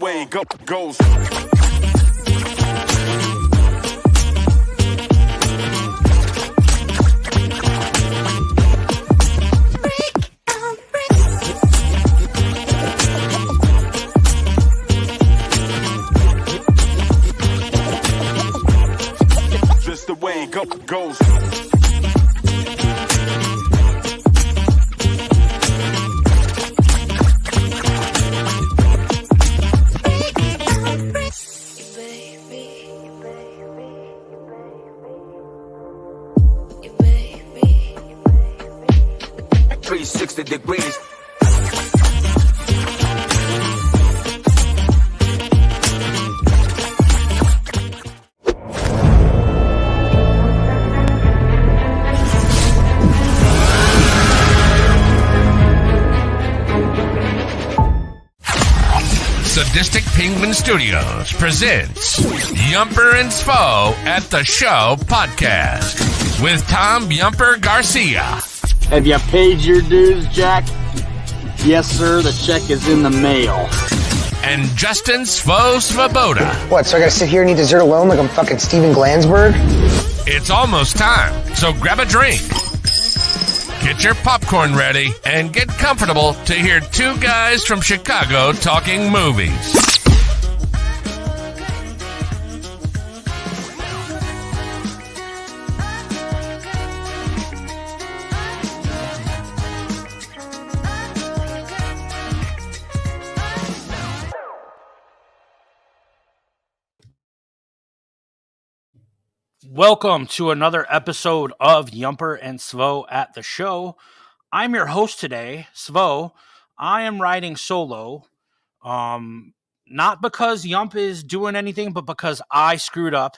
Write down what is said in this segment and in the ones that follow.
way it goes. Just the way it goes. Degrees. Sadistic Penguin Studios presents Yumper and Sfo at the Show podcast with Tom Yumper Garcia. Have you paid your dues, Jack? Yes, sir. The check is in the mail. And Justin Sfo Svoboda. What, so I gotta sit here and eat dessert alone like I'm fucking Steven Glansberg? It's almost time, so grab a drink. Get your popcorn ready and get comfortable to hear two guys from Chicago talking movies. Welcome to another episode of Yumper and Svo at the Show. I'm your host today, Svo. I am riding solo, not because Yump is doing anything, but because I screwed up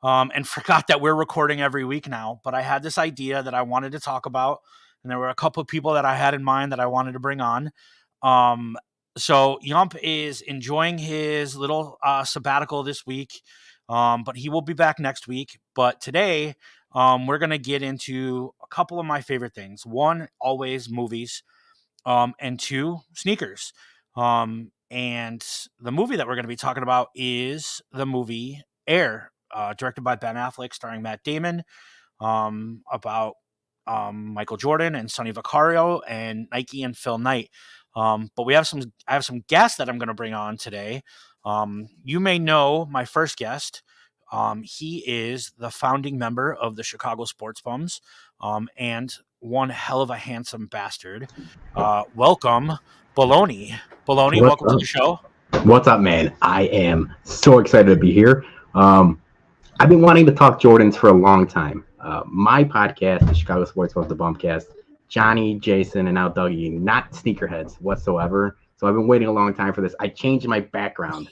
and forgot that we're recording every week now. But I had this idea that I wanted to talk about, and there were a couple of people that I had in mind that I wanted to bring on. So Yump is enjoying his little sabbatical this week. But he will be back next week. But today, we're going to get into a couple of my favorite things. One, always movies, and two, sneakers. And the movie that we're going to be talking about is the movie Air, directed by Ben Affleck, starring Matt Damon, about Michael Jordan and Sonny Vaccaro and Nike and Phil Knight. But I have some guests that I'm going to bring on today. You may know my first guest. He is the founding member of the Chicago Sports Bums, and one hell of a handsome bastard. Welcome, Bologna. Bologna, welcome to the show. What's up, man? I am so excited to be here. I've been wanting to talk Jordans for a long time. My podcast, the Chicago Sports Bums, the Bumpcast, Johnny, Jason, and now Dougie, not sneakerheads whatsoever. So I've been waiting a long time for this. I changed my background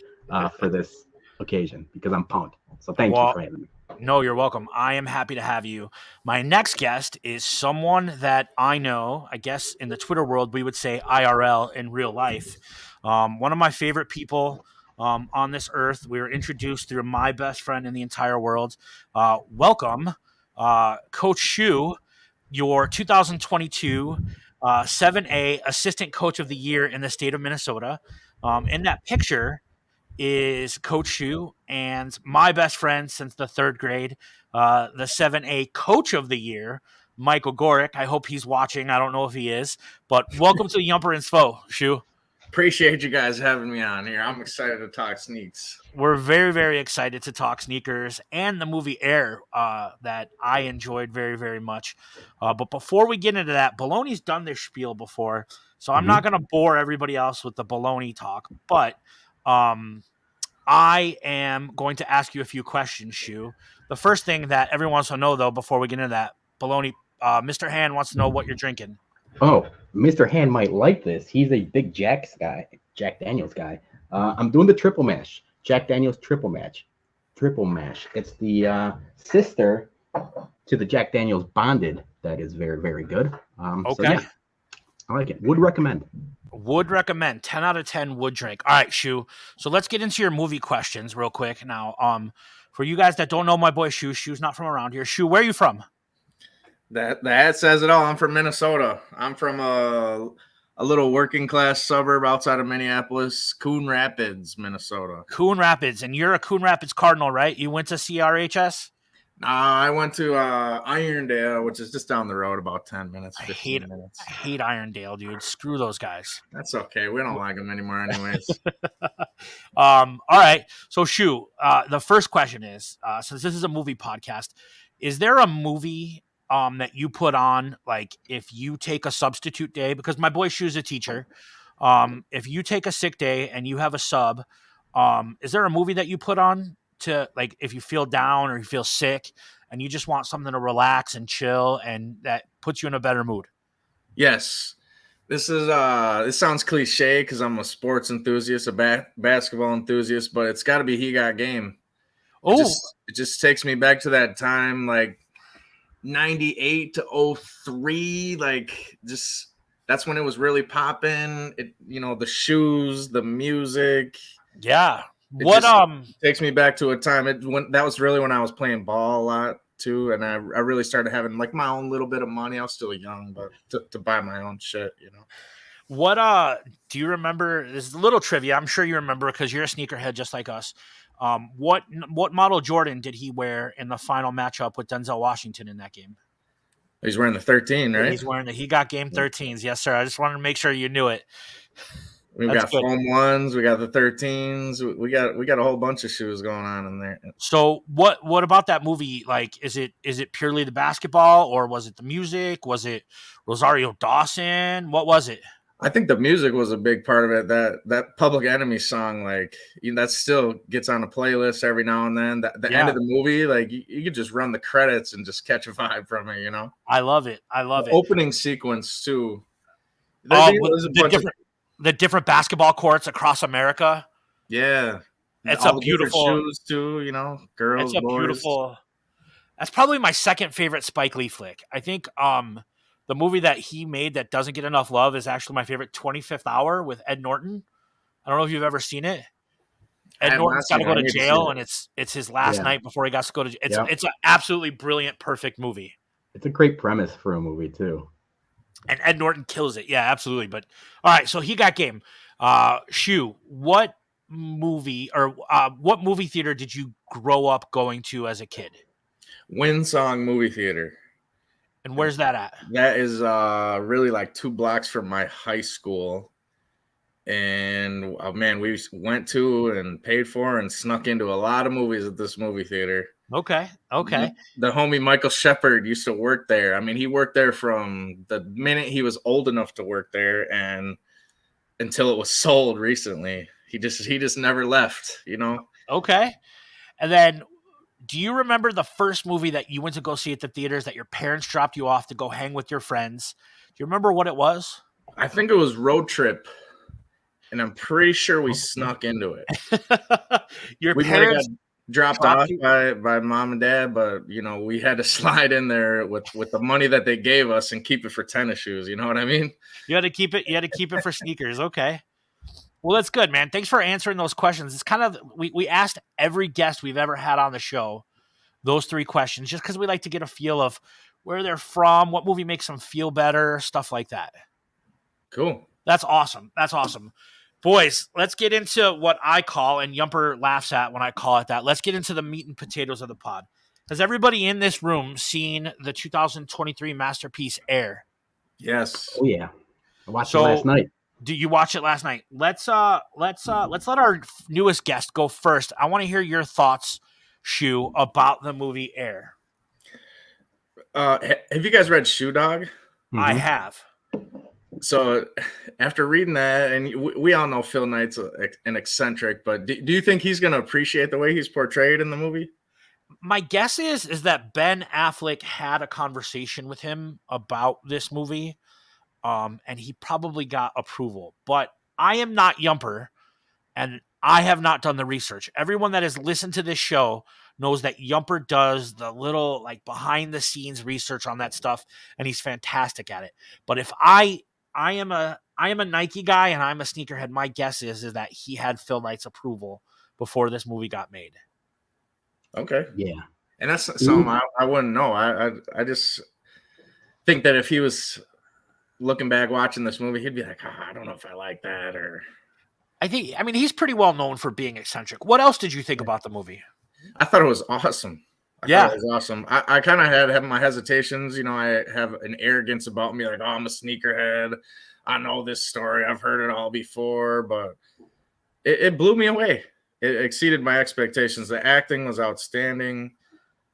for this occasion because I'm pumped. So thank you for having me. No, you're welcome. I am happy to have you. My next guest is someone that I know, I guess in the Twitter world, we would say IRL in real life. One of my favorite people on this earth. We were introduced through my best friend in the entire world. Welcome, Coach Schu, your 2022 7A Assistant Coach of the Year in the state of Minnesota. In that picture is Coach Schu and my best friend since the third grade, the 7A Coach of the Year, Michael Gorick. I hope he's watching. I don't know if he is, but welcome to Yumper and Sfo, Schu. Appreciate you guys having me on here. I'm excited to talk sneaks. We're very, very excited to talk sneakers and the movie Air that I enjoyed very, very much. But before we get into that, Bologna's done this spiel before, so I'm not going to bore everybody else with the Bologna talk. But I am going to ask you a few questions, Schu. The first thing that everyone wants to know, though, before we get into that, Bologna, Mr. Hand wants to know what you're drinking. Oh, Mr. Hand might like this. He's a big Jack Daniels guy. I'm doing the triple mash. Jack Daniels triple mash. It's the sister to the Jack Daniels Bonded. That is very, very good. Okay. So yeah, I like it. Would recommend. Would recommend. 10 out of 10 would drink. All right, Schu. So let's get into your movie questions real quick. Now, for you guys that don't know my boy Schu, Schu's not from around here. Schu, where are you from? That says it all. I'm from Minnesota. I'm from a little working class suburb outside of Minneapolis, Coon Rapids, Minnesota. Coon Rapids, and you're a Coon Rapids Cardinal, right? You went to CRHS? I went to Irondale, which is just down the road, about 10 minutes, 15 minutes. I hate Irondale, dude. Screw those guys. That's okay. We don't like them anymore, anyways. All right. So, Schu, the first question is, since this is a movie podcast, is there a movie that you put on, like, if you take a substitute day? Because my boy Schu's a teacher. If you take a sick day and you have a sub, is there a movie that you put on to, like, if you feel down or you feel sick and you just want something to relax and chill and that puts you in a better mood? Yes. This sounds cliche because I'm a sports enthusiast, a basketball enthusiast, but it's got to be He Got Game. Oh, it just takes me back to that time, like 98 to 03. Like, just that's when it was really popping. The shoes, the music. yeah. Takes me back to a time when that was really when I was playing ball a lot too, and I really started having like my own little bit of money. I was still young, but to buy my own shit, What do you remember? This is a little trivia. I'm sure you remember because you're a sneakerhead just like us. What model Jordan did he wear in the final matchup with Denzel Washington in that game? He's wearing the 13, right? He's wearing the He Got Game 13s. Yes, sir. I just wanted to make sure you knew it. We've got foam ones, we got the 13s, we got a whole bunch of shoes going on in there. So what about that movie? Like, is it purely the basketball, or was it the music? Was it Rosario Dawson? What was it? I think the music was a big part of it. That Public Enemy song, like, that still gets on a playlist every now and then. The end of the movie, like, you could just run the credits and just catch a vibe from it, I love it. The opening sequence too. The different basketball courts across America. Yeah. It's a beautiful shoes too, girls, it's a boys. Beautiful. That's probably my second favorite Spike Lee flick. I think the movie that he made that doesn't get enough love is actually my favorite, 25th Hour with Ed Norton. I don't know if you've ever seen it. Ed Norton's got to go to jail, and it's his last night before he got to go to jail. It's an absolutely brilliant, perfect movie. It's a great premise for a movie too. And Ed Norton kills it. Yeah, absolutely. But all right, so He Got Game. Schu, what movie theater did you grow up going to as a kid? Winsong movie theater. And where's that at? That is really like 2 blocks from my high school. And man, we went to and paid for and snuck into a lot of movies at this movie theater. Okay. The homie Michael Shepard used to work there. I mean, he worked there from the minute he was old enough to work there and until it was sold recently. He just never left, Okay. And then, do you remember the first movie that you went to go see at the theaters that your parents dropped you off to go hang with your friends? Do you remember what it was? I think it was Road Trip, and I'm pretty sure we snuck into it. Your parents got dropped off by mom and dad, but we had to slide in there with the money that they gave us and keep it for tennis shoes. You know what I mean? You had to keep it for sneakers. Okay. Well, that's good, man. Thanks for answering those questions. It's kind of, we asked every guest we've ever had on the show those 3 questions just because we like to get a feel of where they're from, what movie makes them feel better, stuff like that. Cool. That's awesome. Boys, let's get into what I call, and Yumper laughs at when I call it that, let's get into the meat and potatoes of the pod. Has everybody in this room seen the 2023 masterpiece Air? Yes. Oh yeah. I watched it last night. Do you watch it last night? Let's let our newest guest go first. I want to hear your thoughts, Schu, about the movie Air. Have you guys read Shoe Dog? Mm-hmm. I have. So after reading that, and we all know Phil Knight's an eccentric, but do you think he's going to appreciate the way he's portrayed in the movie? My guess is that Ben Affleck had a conversation with him about this movie. And he probably got approval, but I am not Yumper, and I have not done the research. Everyone that has listened to this show knows that Yumper does the little like behind the scenes research on that stuff, and he's fantastic at it. But if I am a Nike guy and I'm a sneakerhead, my guess is that he had Phil Knight's approval before this movie got made. Okay. Yeah. And that's something I wouldn't know. I just think that if he was looking back watching this movie, he'd be like, I don't know if I like that. Or I mean, he's pretty well known for being eccentric. What else did you think about the movie? I thought it was awesome. I thought it was awesome. I kind of had my hesitations. You know, I have an arrogance about me, like, oh, I'm a sneakerhead. I know this story. I've heard it all before, but it blew me away. It exceeded my expectations. The acting was outstanding.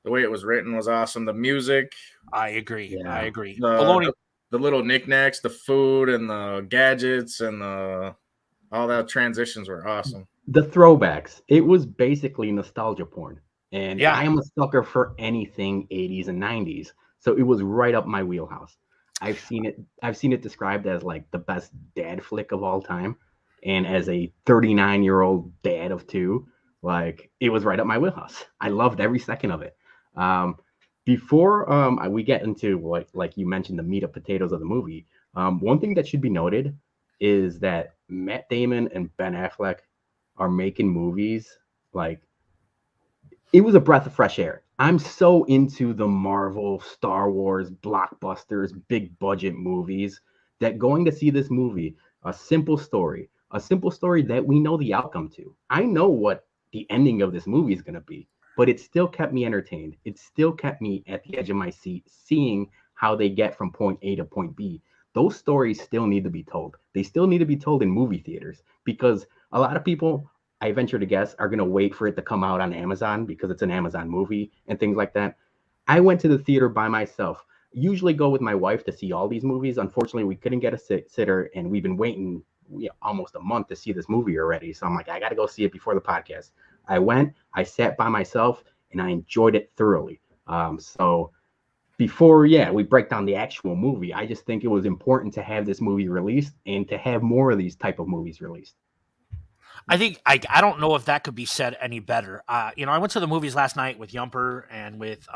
The way it was written was awesome. The music. I agree. Yeah. I agree. The little knickknacks, the food, and the gadgets, and all that transitions were awesome. The throwbacks. It was basically nostalgia porn. And Yeah. I am a sucker for anything 80s and 90s. So it was right up my wheelhouse. I've seen it described as like the best dad flick of all time. And as a 39-year-old dad of two, like it was right up my wheelhouse. I loved every second of it. Before we get into like you mentioned, the meat and potatoes of the movie, one thing that should be noted is that Matt Damon and Ben Affleck are making movies like it was a breath of fresh air. I'm so into the Marvel, Star Wars, blockbusters, big budget movies that going to see this movie, a simple story that we know the outcome to. I know what the ending of this movie is going to be, but it still kept me entertained. It still kept me at the edge of my seat, seeing how they get from point A to point B. Those stories still need to be told. They still need to be told in movie theaters because a lot of people, I venture to guess, are going to wait for it to come out on Amazon because it's an Amazon movie and things like that. I went to the theater by myself. Usually go with my wife to see all these movies. Unfortunately, we couldn't get a sitter, and we've been waiting almost a month to see this movie already. So I'm like, I got to go see it before the podcast. I went, I sat by myself, and I enjoyed it thoroughly. So before, we break down the actual movie, I just think it was important to have this movie released and to have more of these type of movies released. I think I don't know if that could be said any better. I went to the movies last night with Yumper and with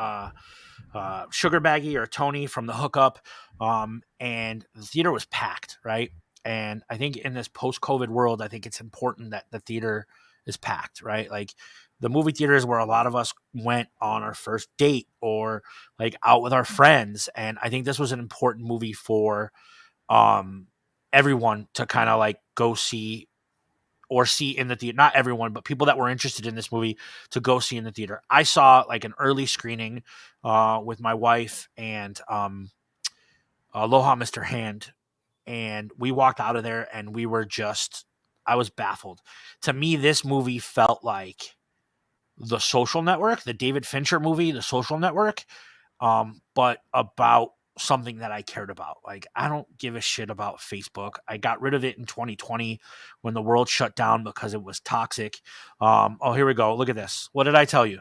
Sugar Baggy or Tony from the Hookup, and the theater was packed, right? And I think in this post-COVID world, I think it's important that the theater is packed, right? Like the movie theaters where a lot of us went on our first date or like out with our friends, and I think this was an important movie for everyone to kind of like go see. Or see in the theater, not everyone, but people that were interested in this movie to go see in the theater. I saw like an early screening with my wife and Aloha Mr. Hand, and we walked out of there and I was baffled. To me, this movie felt like The Social Network, the David Fincher movie, The Social Network, but about something that I cared about. Like, I don't give a shit about Facebook. I got rid of it in 2020 when the world shut down because it was toxic. Here we go. Look at this. What did I tell you?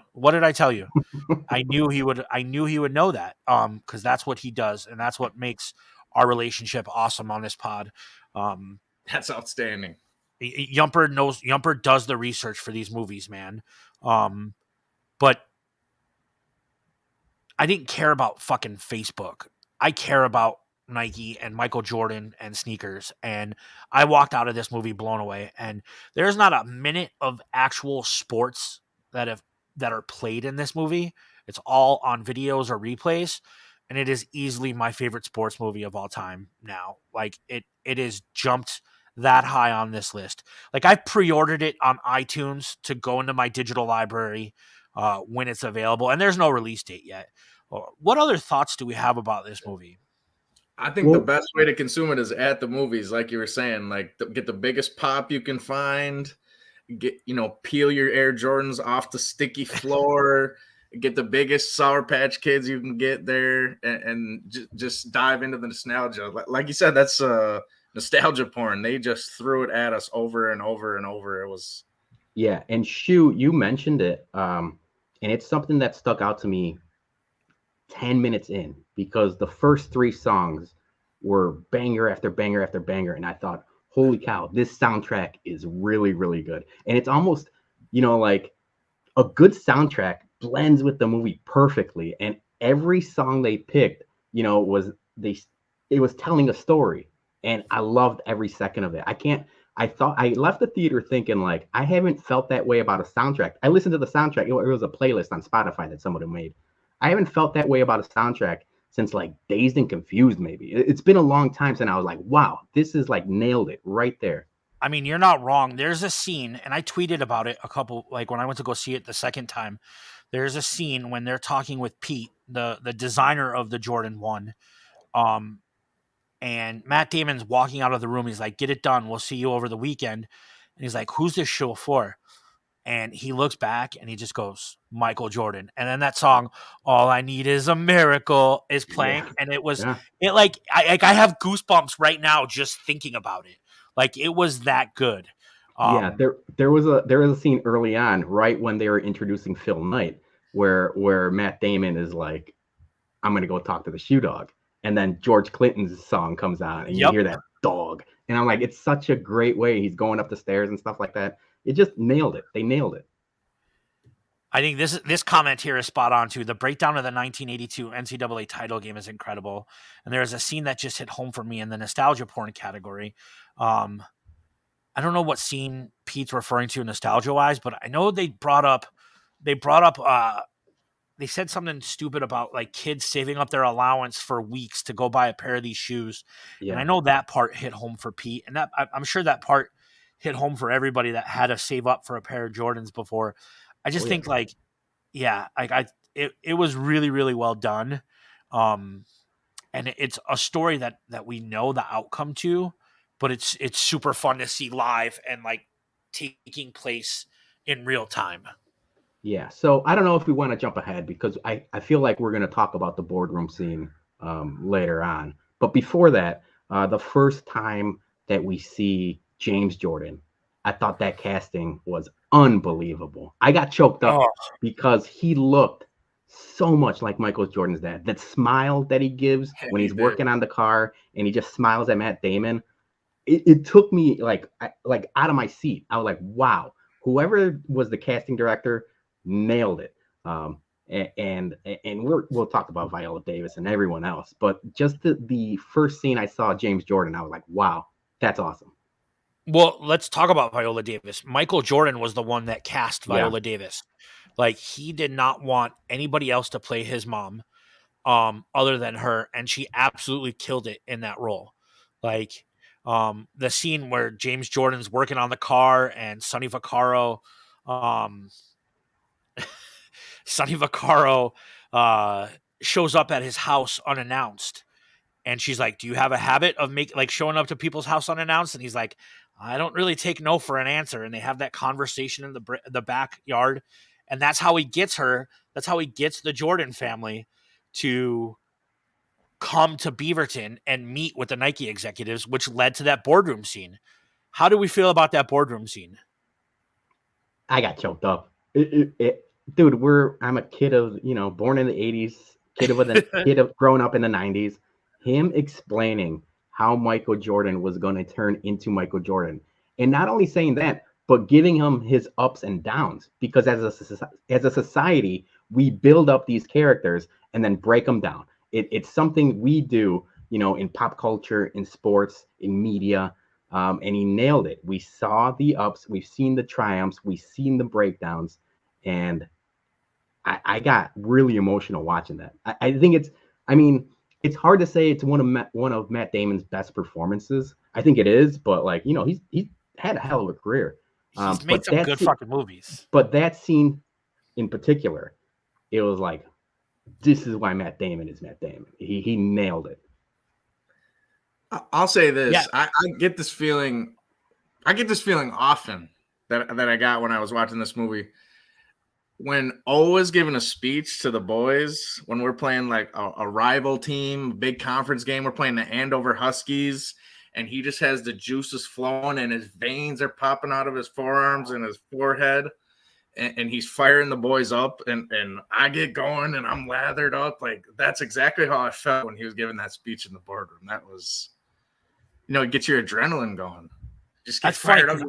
I knew he would know that. Because that's what he does, and that's what makes our relationship awesome on this pod. That's outstanding. Yumper does the research for these movies, man. But I didn't care about fucking Facebook. I care about Nike and Michael Jordan and sneakers. And I walked out of this movie blown away. And there's not a minute of actual sports that are played in this movie. It's all on videos or replays. And it is easily my favorite sports movie of all time now. Like it is jumped that high on this list. Like I pre-ordered it on iTunes to go into my digital library when it's available. And there's no release date yet. What other thoughts do we have about this movie? I think the best way to consume it is at the movies, like you were saying. Like, get the biggest pop you can find. Peel your Air Jordans off the sticky floor. Get the biggest Sour Patch Kids you can get there, and just dive into the nostalgia. Like you said, that's nostalgia porn. They just threw it at us over and over and over. It was, and Schu, you mentioned it, and it's something that stuck out to me 10 minutes in, because the first three songs were banger after banger after banger. And I thought, holy cow, this soundtrack is really, really good. And it's almost, like a good soundtrack blends with the movie perfectly. And every song they picked, it was telling a story. And I loved every second of it. I left the theater thinking like, I haven't felt that way about a soundtrack. I listened to the soundtrack. It was a playlist on Spotify that someone made. I haven't felt that way about a soundtrack since like Dazed and Confused. Maybe it's been a long time since I was like, wow, this is like nailed it right there. I mean, you're not wrong. There's a scene, and I tweeted about it like when I went to go see it the second time. There's a scene when they're talking with Pete, the designer of the Jordan 1. And Matt Damon's walking out of the room. He's like, "Get it done. We'll see you over the weekend." And he's like, "Who's this show for?" And he looks back and he just goes, "Michael Jordan." And then that song, "All I Need Is a Miracle," is playing. Yeah. And it was, Yeah. I have goosebumps right now just thinking about it. Like, it was that good. Yeah, there was a scene early on, right when they were introducing Phil Knight, where Matt Damon is like, "I'm gonna go talk to the shoe dog," and then George Clinton's song comes on, and you hear that dog, and I'm like, it's such a great way. He's going up the stairs and stuff like that. It just nailed it. They nailed it. I think this comment here is spot on too. The breakdown of the 1982 NCAA title game is incredible, and there's a scene that just hit home for me in the nostalgia porn category. I don't know what scene Pete's referring to nostalgia-wise, but I know they said something stupid about like kids saving up their allowance for weeks to go buy a pair of these shoes. Yeah. And I know that part hit home for Pete, and I'm sure that part hit home for everybody that had to save up for a pair of Jordans before. I just think it was really, really well done. And it's a story that we know the outcome to, but it's super fun to see live and like taking place in real time. Yeah. So I don't know if we want to jump ahead because I feel like we're going to talk about the boardroom scene later on. But before that, the first time that we see James Jordan, I thought that casting was unbelievable. I got choked up because he looked so much like Michael Jordan's dad. That smile that he gives when he's working on the car and he just smiles at Matt Damon. It took me like out of my seat. I was like, wow, whoever was the casting director nailed it. And we'll talk about Viola Davis and everyone else, but just the first scene I saw James Jordan, I was like, wow, that's awesome. Well, let's talk about Viola Davis. Michael Jordan was the one that cast Viola Davis. Like, he did not want anybody else to play his mom other than her, and she absolutely killed it in that role. Like, the scene where James Jordan's working on the car and Sonny Vaccaro shows up at his house unannounced, and she's like, "Do you have a habit of showing up to people's house unannounced?" And he's like, "I don't really take no for an answer." And they have that conversation in the backyard, and that's how he gets her. That's how he gets the Jordan family to come to Beaverton and meet with the Nike executives, which led to that boardroom scene. How do we feel about that boardroom scene? I got choked up. Dude, I'm a kid of, born in the 80s, kid of growing up in the 90s. Him explaining how Michael Jordan was going to turn into Michael Jordan. And not only saying that, but giving him his ups and downs. Because as a society, we build up these characters and then break them down. It's something we do, in pop culture, in sports, in media. And he nailed it. We saw the ups, we've seen the triumphs, we've seen the breakdowns. And I got really emotional watching that. I think it's hard to say it's one of Matt Damon's best performances. I think it is, but he's had a hell of a career. He's made some good fucking movies. But that scene in particular, it was like, this is why Matt Damon is Matt Damon. He nailed it. I'll say this. Yeah. I get this feeling. I get this feeling often that I got when I was watching this movie. When O is giving a speech to the boys, when we're playing like a rival team, a big conference game, we're playing the Andover Huskies, and he just has the juices flowing and his veins are popping out of his forearms and his forehead, and he's firing the boys up, and I get going and I'm lathered up. Like, that's exactly how I felt when he was giving that speech in the boardroom. That was, it gets your adrenaline going. Just get fired up.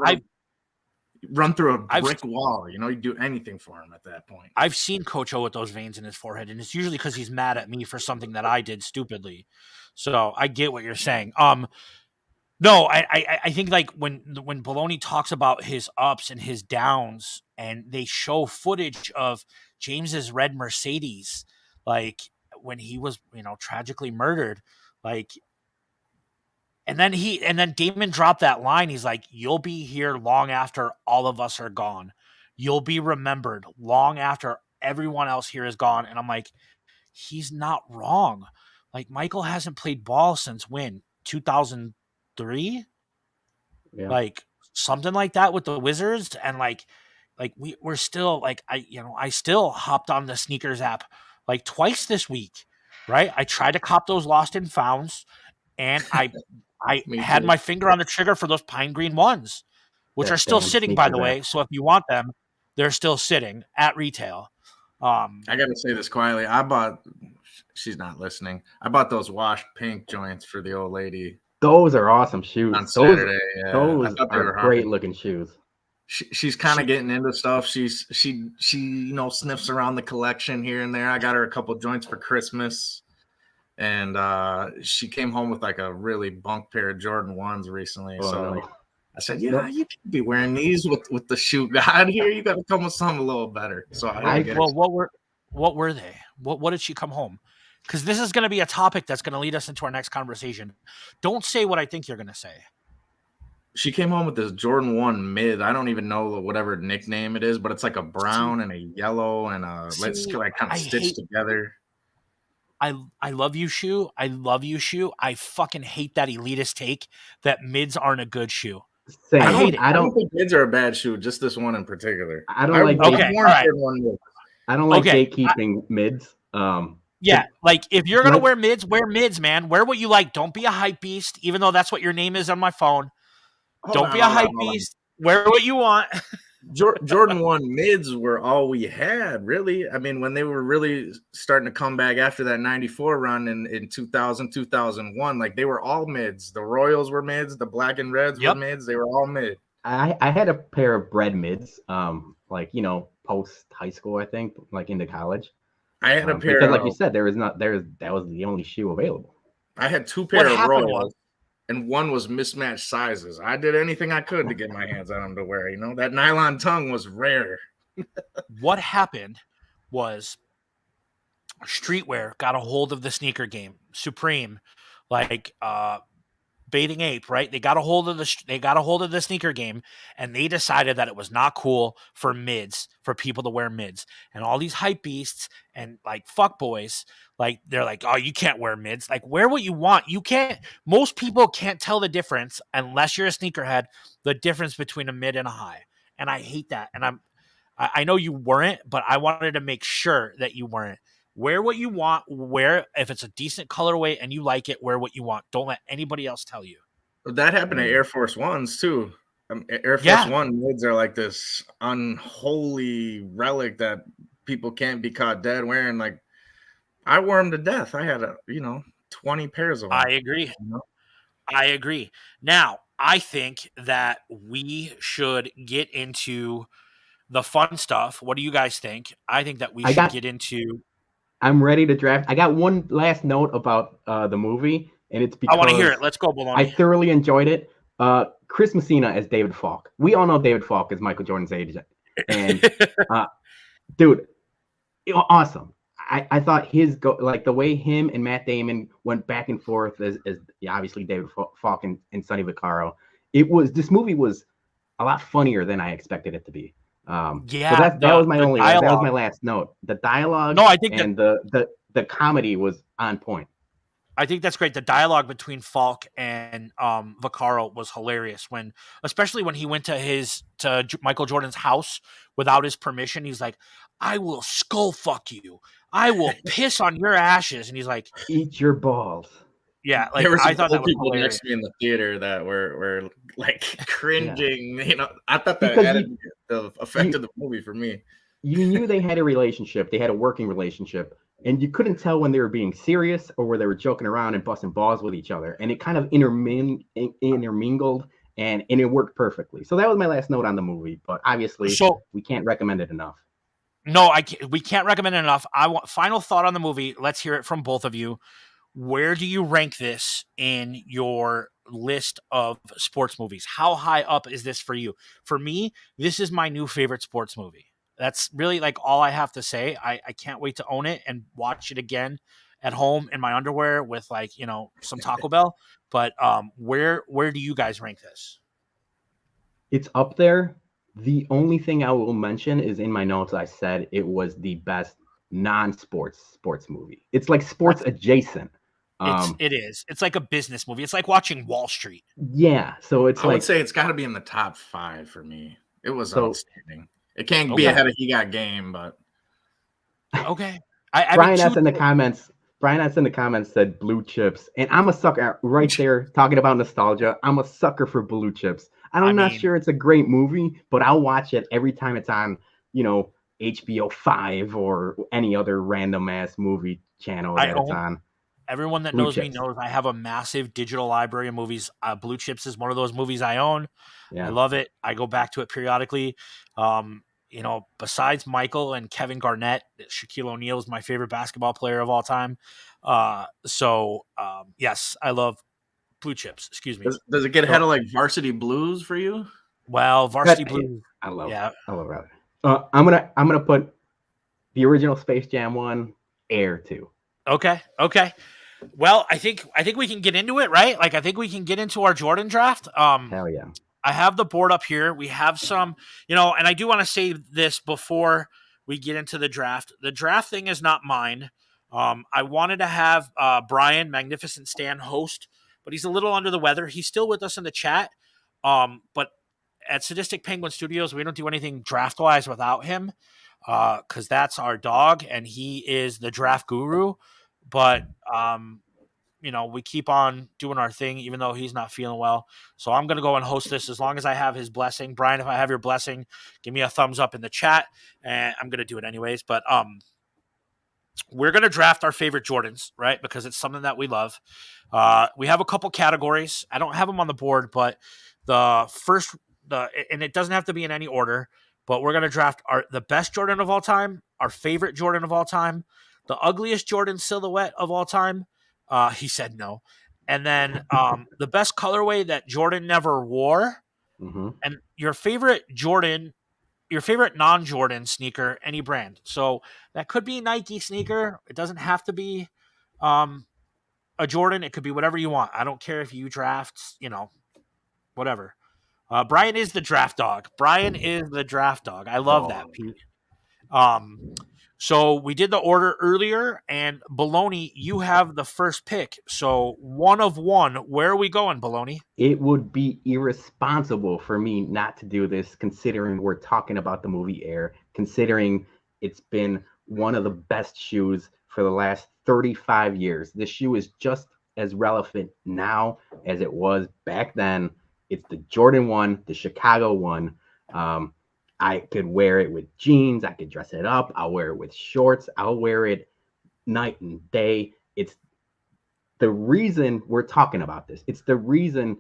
Run through a brick wall, you do anything for him at that point. Like, I've seen Coach O with those veins in his forehead, and it's usually because he's mad at me for something that I did stupidly. So I get what you're saying. No, I think like when Bologna talks about his ups and his downs, and they show footage of James's red Mercedes, like when he was, tragically murdered, like, and then Damon dropped that line. He's like, "You'll be here long after all of us are gone. You'll be remembered long after everyone else here is gone." And I'm like, he's not wrong. Like, Michael hasn't played ball since when? 2003? Yeah. Like, something like that with the Wizards. And like we're still like, I still hopped on the sneakers app like twice this week, right? I tried to cop those lost and founds, and I Me had too. my finger on the trigger for those pine green ones, which That are still damn sitting, by the sneakers way. app. So if you want them, they're still sitting at retail. I gotta say this quietly. She's not listening. I bought those washed pink joints for the old lady Those are awesome shoes. on Saturday. Yeah, I Those thought they are were great hard. looking shoes. She's kind of getting into stuff. She sniffs around the collection here and there. I got her a couple joints for Christmas, and she came home with like a really bunk pair of Jordan 1s recently. Oh, So no. I said, "Yeah, you can't be wearing these with the shoe god here. You got to come with something a little better." So I had to get her. Well, what were they? What did she come home? Because this is going to be a topic that's going to lead us into our next conversation. Don't say what I think you're going to say. She came home with this Jordan 1 mid. I don't even know whatever nickname it is, but it's like a brown and a yellow and let's like kind of stitched together. I love you, Schu. I love you, Schu. I fucking hate that elitist take that mids aren't a good shoe. Same. I hate it. I don't think mids are a bad shoe, just this one in particular. I don't like Okay, worn all right. Jordan 1 mids. I don't like Okay, gatekeeping mids. Yeah, like if you're gonna Like- wear mids, man. Wear what you like. Don't be a hype beast, even though that's what your name is on my phone. Don't be a hype beast. Wear what you want. Jordan 1 mids were all we had, really. I mean, when they were really starting to come back after that 94 run in 2000, 2001, like they were all mids. The Royals were mids. The black and reds were mids. They were all mid. I had a pair of bread mids, like, post high school, I think, like into college. I had a pair because, like you said, that was the only shoe available. I had two pair of Royals, and one was mismatched sizes. I did anything I could to get my hands on them to wear. That nylon tongue was rare. What happened was streetwear got a hold of the sneaker game. Supreme, like Bathing Ape, right? They got a hold of the sneaker game, and they decided that it was not cool for people to wear mids. And all these hype beasts and like fuck boys, like they're like, "Oh, you can't wear mids. Like, wear what you want. You can't." Most people can't tell the difference unless you're a sneakerhead. The difference between a mid and a high, and I hate that. And I know you weren't, but I wanted to make sure that you weren't. Wear what you want. If it's a decent colorway and you like it, wear what you want. Don't let anybody else tell you. That happened to Air Force Ones too. Air Force One mids are like this unholy relic that people can't be caught dead wearing. Like, I wore them to death. I had 20 pairs of them. I agree. I agree. Now, I think that we should get into the fun stuff. What do you guys think? I think that we should get into. I'm ready to draft. I got one last note about the movie, and it's because I want to hear it. Let's go, Bologna. I thoroughly enjoyed it. Chris Messina as David Falk. We all know David Falk is Michael Jordan's agent, and dude, awesome. I thought the way him and Matt Damon went back and forth as obviously David Falk and Sonny Vaccaro. This movie was a lot funnier than I expected it to be. So that was my last note. The dialogue, I think the comedy was on point. I think that's great. The dialogue between Falk and Vaccaro was hilarious. Especially when he went to Michael Jordan's house without his permission. He's like, "I will skull fuck you. I will piss on your ashes." And he's like, "Eat your balls." Yeah, like there were I thought that was people hilarious. next to me in the theater that were like cringing. Yeah. I thought that added the effect of the movie for me. You knew they had a relationship. They had a working relationship, and you couldn't tell when they were being serious or where they were joking around and busting balls with each other. And it kind of intermingled, and it worked perfectly. So that was my last note on the movie. But obviously, we can't recommend it enough. No, we can't recommend it enough. Final thought on the movie. Let's hear it from both of you. Where do you rank this in your list of sports movies? How high up is this for you? For me, this is my new favorite sports movie. That's really like all I have to say. I can't wait to own it and watch it again at home in my underwear with like, you know, some Taco Bell. But where do you guys rank this? It's up there. The only thing I will mention is in my notes I said it was the best sports movie. It's like sports adjacent. It is. It's like a business movie. It's like watching Wall Street. Yeah, so it's I like would say it's got to be in the top 5 for me. It was So- outstanding. It can't be ahead of He Got Game, but Okay. Brian S in the comments. Brian S in the comments said Blue Chips, and I'm a sucker right there talking about nostalgia. I'm a sucker for Blue Chips. I'm not sure it's a great movie, but I'll watch it every time it's on, you know, HBO 5 or any other random ass movie channel that it's on. Everyone that Blue knows me Chips. knows I have a massive digital library of movies. Blue Chips is one of those movies I own. Yeah. I love it. I go back to it periodically. You know, besides Michael and Kevin Garnett, Shaquille O'Neal is my favorite basketball player of all time. Yes, I love Blue Chips. Excuse me. does it get ahead of like Varsity Blues for you? Well, Varsity Blues. I love Yeah. I love that. I'm gonna put the original Space Jam 1, Air 2. Okay. Well, I think we can get into it, right? Like I think we can get into our Jordan draft. Hell yeah. I have the board up here. We have some, you know, and I do want to say this before we get into the draft. The draft thing is not mine. I wanted to have Brian, Magnificent Stan, host, but he's a little under the weather. He's still with us in the chat. But at Sadistic Penguin Studios, we don't do anything draft-wise without him because that's our dog, and he is the draft guru. But you know, we keep on doing our thing, even though he's not feeling well. So I'm going to go and host this as long as I have his blessing. Brian, if I have your blessing, give me a thumbs up in the chat, and I'm going to do it anyways. But we're going to draft our favorite Jordans, right? Because it's something that we love. We have a couple categories. I don't have them on the board, but and it doesn't have to be in any order, but we're going to draft the best Jordan of all time, our favorite Jordan of all time, the ugliest Jordan silhouette of all time. He said no. And then the best colorway that Jordan never wore, and your favorite non-Jordan sneaker, any brand. So that could be a Nike sneaker. It doesn't have to be a Jordan. It could be whatever you want. I don't care if you draft, you know, whatever. Brian is the draft dog. I love that, Pete. So we did the order earlier, and Bologna, you have the first pick. So 1 of 1. Where are we going, Bologna? It would be irresponsible for me not to do this, considering we're talking about the movie Air, considering it's been one of the best shoes for the last 35 years. This shoe is just as relevant now as it was back then. It's the Jordan 1, the Chicago 1. I could wear it with jeans. I could dress it up. I'll wear it with shorts. I'll wear it night and day. It's the reason we're talking about this. It's the reason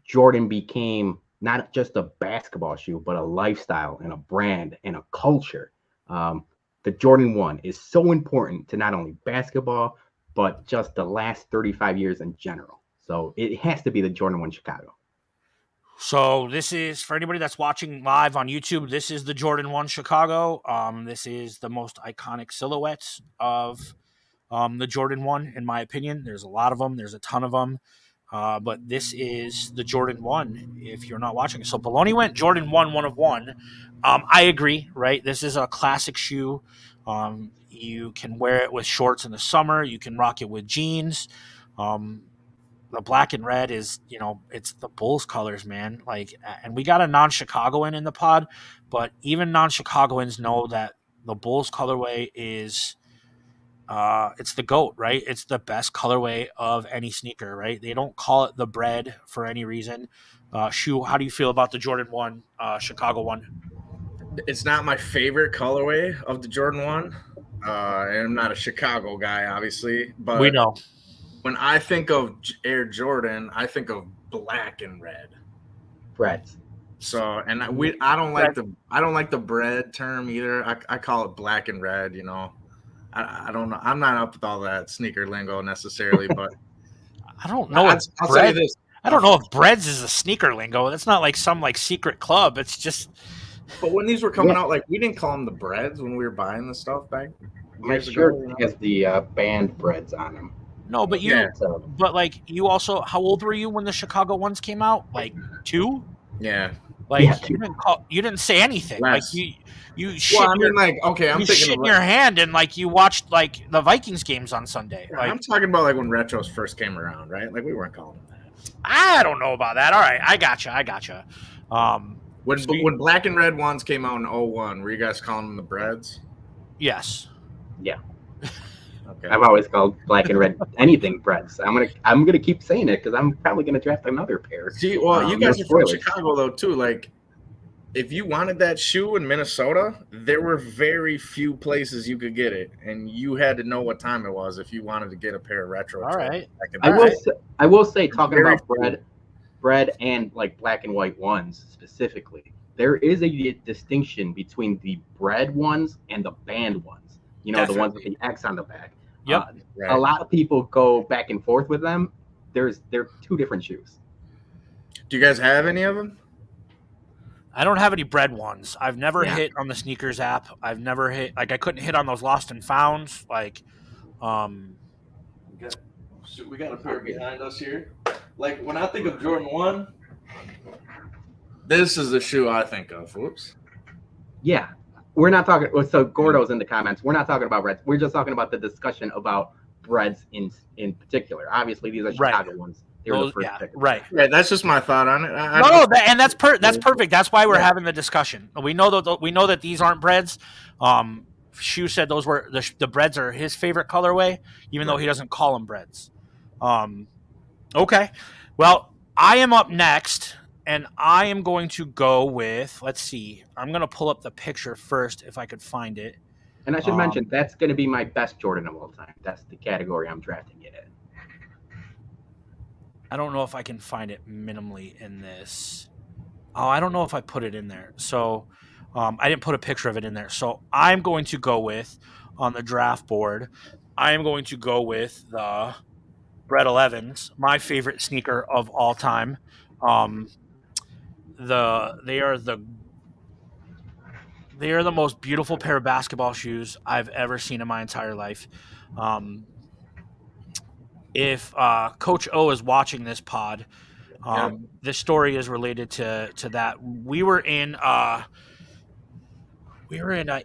Jordan became not just a basketball shoe, but a lifestyle and a brand and a culture. The Jordan 1 is so important to not only basketball, but just the last 35 years in general. So it has to be the Jordan 1 Chicago. So this is, for anybody that's watching live on YouTube, this is the Jordan 1 Chicago. This is the most iconic silhouettes of the Jordan 1, in my opinion. There's a lot of them. There's a ton of them. But this is the Jordan 1 if you're not watching. So Bologna went Jordan 1, 1 of 1. I agree, right? This is a classic shoe. You can wear it with shorts in the summer. You can rock it with jeans. The black and red is, you know, it's the Bulls colors, man. Like, and we got a non-Chicagoan in the pod, but even non-Chicagoans know that the Bulls colorway is, it's the GOAT, right? It's the best colorway of any sneaker, right? They don't call it the bread for any reason. Schu, how do you feel about the Jordan 1, Chicago 1? It's not my favorite colorway of the Jordan 1. And I'm not a Chicago guy, obviously, but We know. when I think of Air Jordan, I think of black and red. Brett. So, and I don't like the bread term either. I call it black and red. You know, I don't know. I'm not up with all that sneaker lingo necessarily, but I don't know. I'll say this. I don't know if breads is a sneaker lingo. That's not like some like secret club. It's just. But when these were coming out, like we didn't call them the breads when we were buying the stuff back My years shirt ago. has the band breads on them. No, but you, Yeah. So but like you also, how old were you when the Chicago ones came out? Like 2? Yeah. Like Yeah, you didn't say anything. Like Less. you shit Well, I your mean, like, okay, I'm you thinking shit of in your hand and like you watched like the Vikings games on Sunday. Like I'm talking about like when retros first came around, right? Like we weren't calling them that. I don't know about that. All right, I gotcha. When So you- when black and red ones came out in 01, were you guys calling them the breads? yes. yeah. Okay. I've always called black and red anything breads. I'm gonna keep saying it because I'm probably gonna draft another pair. See, well, you No guys are from spoilers. Chicago though too. Like, if you wanted that shoe in Minnesota, there were very few places you could get it, and you had to know what time it was if you wanted to get a pair of retro. All right. back in I the will day. say, I will say, talking Very about bread and like black and white ones specifically, there is a distinction between the bread ones and the band ones. You know, the ones with the X on the back. Yep. Right. A lot of people go back and forth with them. They're two different shoes. Do you guys have any of them? I don't have any bread ones. I've never Yeah. hit on the sneakers app. I've never hit like I couldn't hit on those lost and founds. Like We got a pair behind us here. Like when I think of Jordan 1, this is the shoe I think of. Whoops. Yeah. We're not talking. So Gordo's in the comments. We're not talking about reds. We're just talking about the discussion about breads in particular. Obviously, these are Right. Chicago ones. They were the first pick. right. Yeah, that's just my thought on it. That's perfect. That's why we're having the discussion. We know that these aren't breads. Schu said those were the breads are his favorite colorway, even though he doesn't call them breads. Okay, well, I am up next, and I am going to go with. Let's see. I'm going to pull up the picture first if I could find it. And I should mention that's going to be my best Jordan of all time. That's the category I'm drafting it in. I don't know if I can find it minimally in this. Oh, I don't know if I put it in there. So I didn't put a picture of it in there. So I'm going to go with, on the draft board, I am going to go with the Bread 11s, my favorite sneaker of all time. They are the most beautiful pair of basketball shoes I've ever seen in my entire life. If Coach O is watching this pod, this story is related to that. We were in an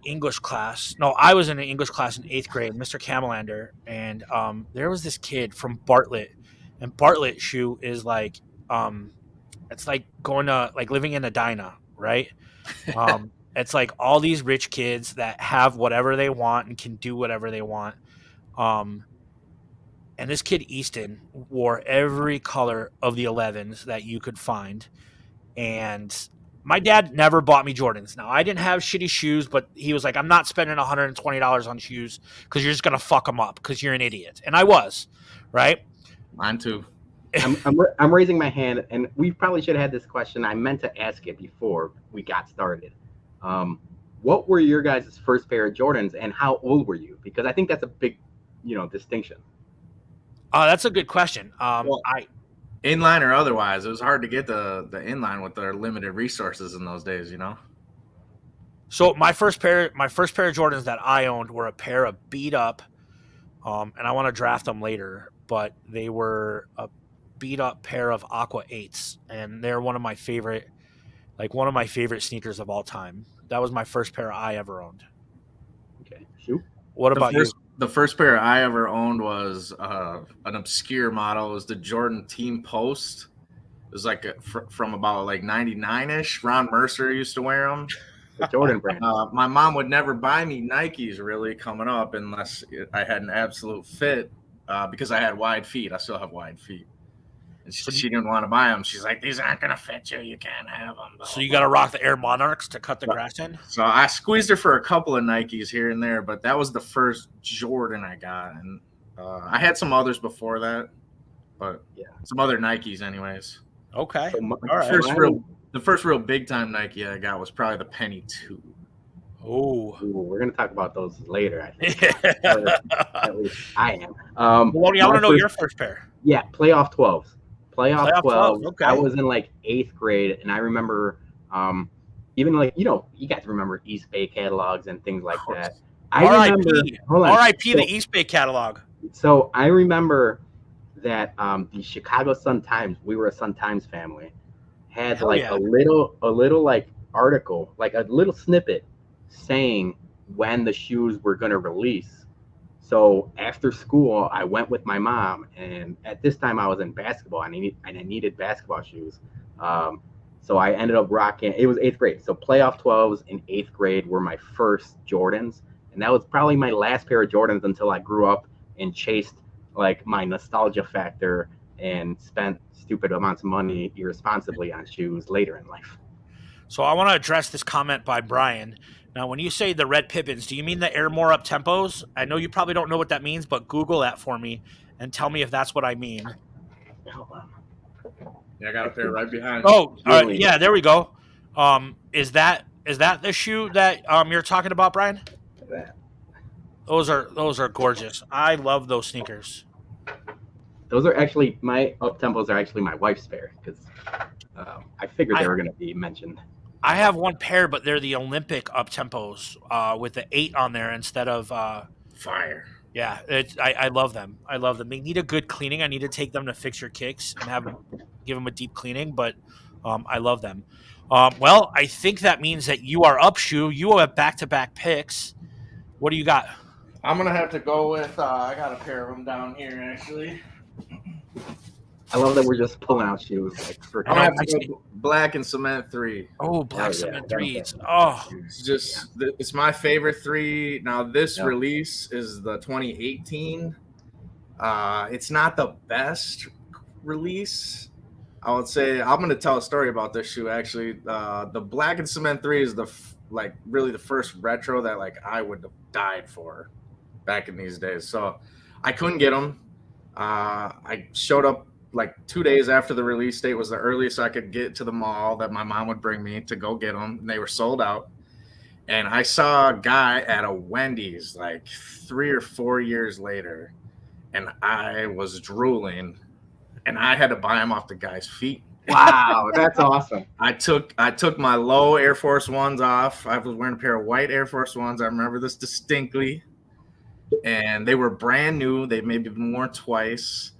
English class. No, I was in an English class in 8th grade, Mr. Camelander, and there was this kid from Bartlett, and Bartlett shoe is like, it's like going to like living in a diner, right? It's like all these rich kids that have whatever they want and can do whatever they want. And this kid Easton wore every color of the 11s that you could find. And my dad never bought me Jordans. Now, I didn't have shitty shoes, but he was like, I'm not spending $120 on shoes because you're just going to fuck them up because you're an idiot. And I was, right? Mine too. I'm raising my hand, and we probably should have had this question. I meant to ask it before we got started. What were your guys' first pair of Jordans, and how old were you? Because I think that's a big, distinction. That's a good question. Inline or otherwise, it was hard to get the inline with their limited resources in those days, So my first pair of Jordans that I owned were a pair of beat up, and I want to draft them later, but they were a beat up pair of Aqua 8s, and they're one of my favorite sneakers of all time. That was my first pair I ever owned. Okay, shoot. What about you? The first pair I ever owned was an obscure model. It was the Jordan Team Post. It was like from about like 99-ish. Ron Mercer used to wear them. The Jordan brand. My mom would never buy me Nikes really coming up unless I had an absolute fit because I had wide feet. I still have wide feet. And she didn't want to buy them. She's like, these aren't going to fit you. You can't have them. So you got to rock the Air Monarchs to cut the grass in? So I squeezed her for a couple of Nikes here and there, but that was the first Jordan I got. And I had some others before that, but some other Nikes anyways. Okay. So all right. The first real big time Nike I got was probably the Penny 2. Oh, we're going to talk about those later, I think. At least I am. Bologna, I want to know your first pair. Yeah, playoff 12s. Playoff 12. Okay. I was in like 8th grade, and I remember even like, you guys remember East Bay catalogs and things like that. I remember. R.I.P. Hold on. R.I.P. the East Bay catalog. So I remember that the Chicago Sun-Times, we were a Sun-Times family, had Hell like yeah. a little like article, like a little snippet saying when the shoes were going to release. So after school, I went with my mom, and at this time I was in basketball, and I needed basketball shoes. So I ended up rocking. It was 8th grade, so playoff 12s in 8th grade were my first Jordans, and that was probably my last pair of Jordans until I grew up and chased like my nostalgia factor and spent stupid amounts of money irresponsibly on shoes later in life. So I want to address this comment by Brian. Now, when you say the red Pippins, do you mean the Air More Up Tempos? I know you probably don't know what that means, but Google that for me and tell me if that's what I mean. Hold on. Yeah, I got a pair right behind. Oh, Really? yeah, there we go. Is that the shoe that you're talking about, Brian? That. Those are gorgeous. I love those sneakers. Those are actually my up tempos are actually my wife's pair because I figured they were going to be mentioned. I have one pair, but they're the Olympic up tempos with the 8 on there instead of Fire. yeah. I love them. I love them. They need a good cleaning. I need to take them to fix your kicks and give them a deep cleaning, but I love them. Well, I think that means that you are up, Schu. You have back-to-back picks. What do you got? I'm gonna have to go with. I got a pair of them down here actually. I love that we're just pulling out shoes. Like, for I'm gonna have to go black and cement 3. Oh, black yeah, cement that threes. Oh, It's just it's my favorite 3. Now this release is the 2018. It's not the best release. I would say I'm gonna tell a story about this shoe actually. The black and cement 3 is really the first retro that like I would have died for back in these days. So I couldn't get them. I showed up like 2 days after the release date was the earliest I could get to the mall that my mom would bring me to go get them. And they were sold out. And I saw a guy at a Wendy's like 3 or 4 years later, and I was drooling, and I had to buy them off the guy's feet. Wow, that's awesome. I took my low Air Force Ones off. I was wearing a pair of white Air Force Ones. I remember this distinctly. And they were brand new. They maybe been worn twice.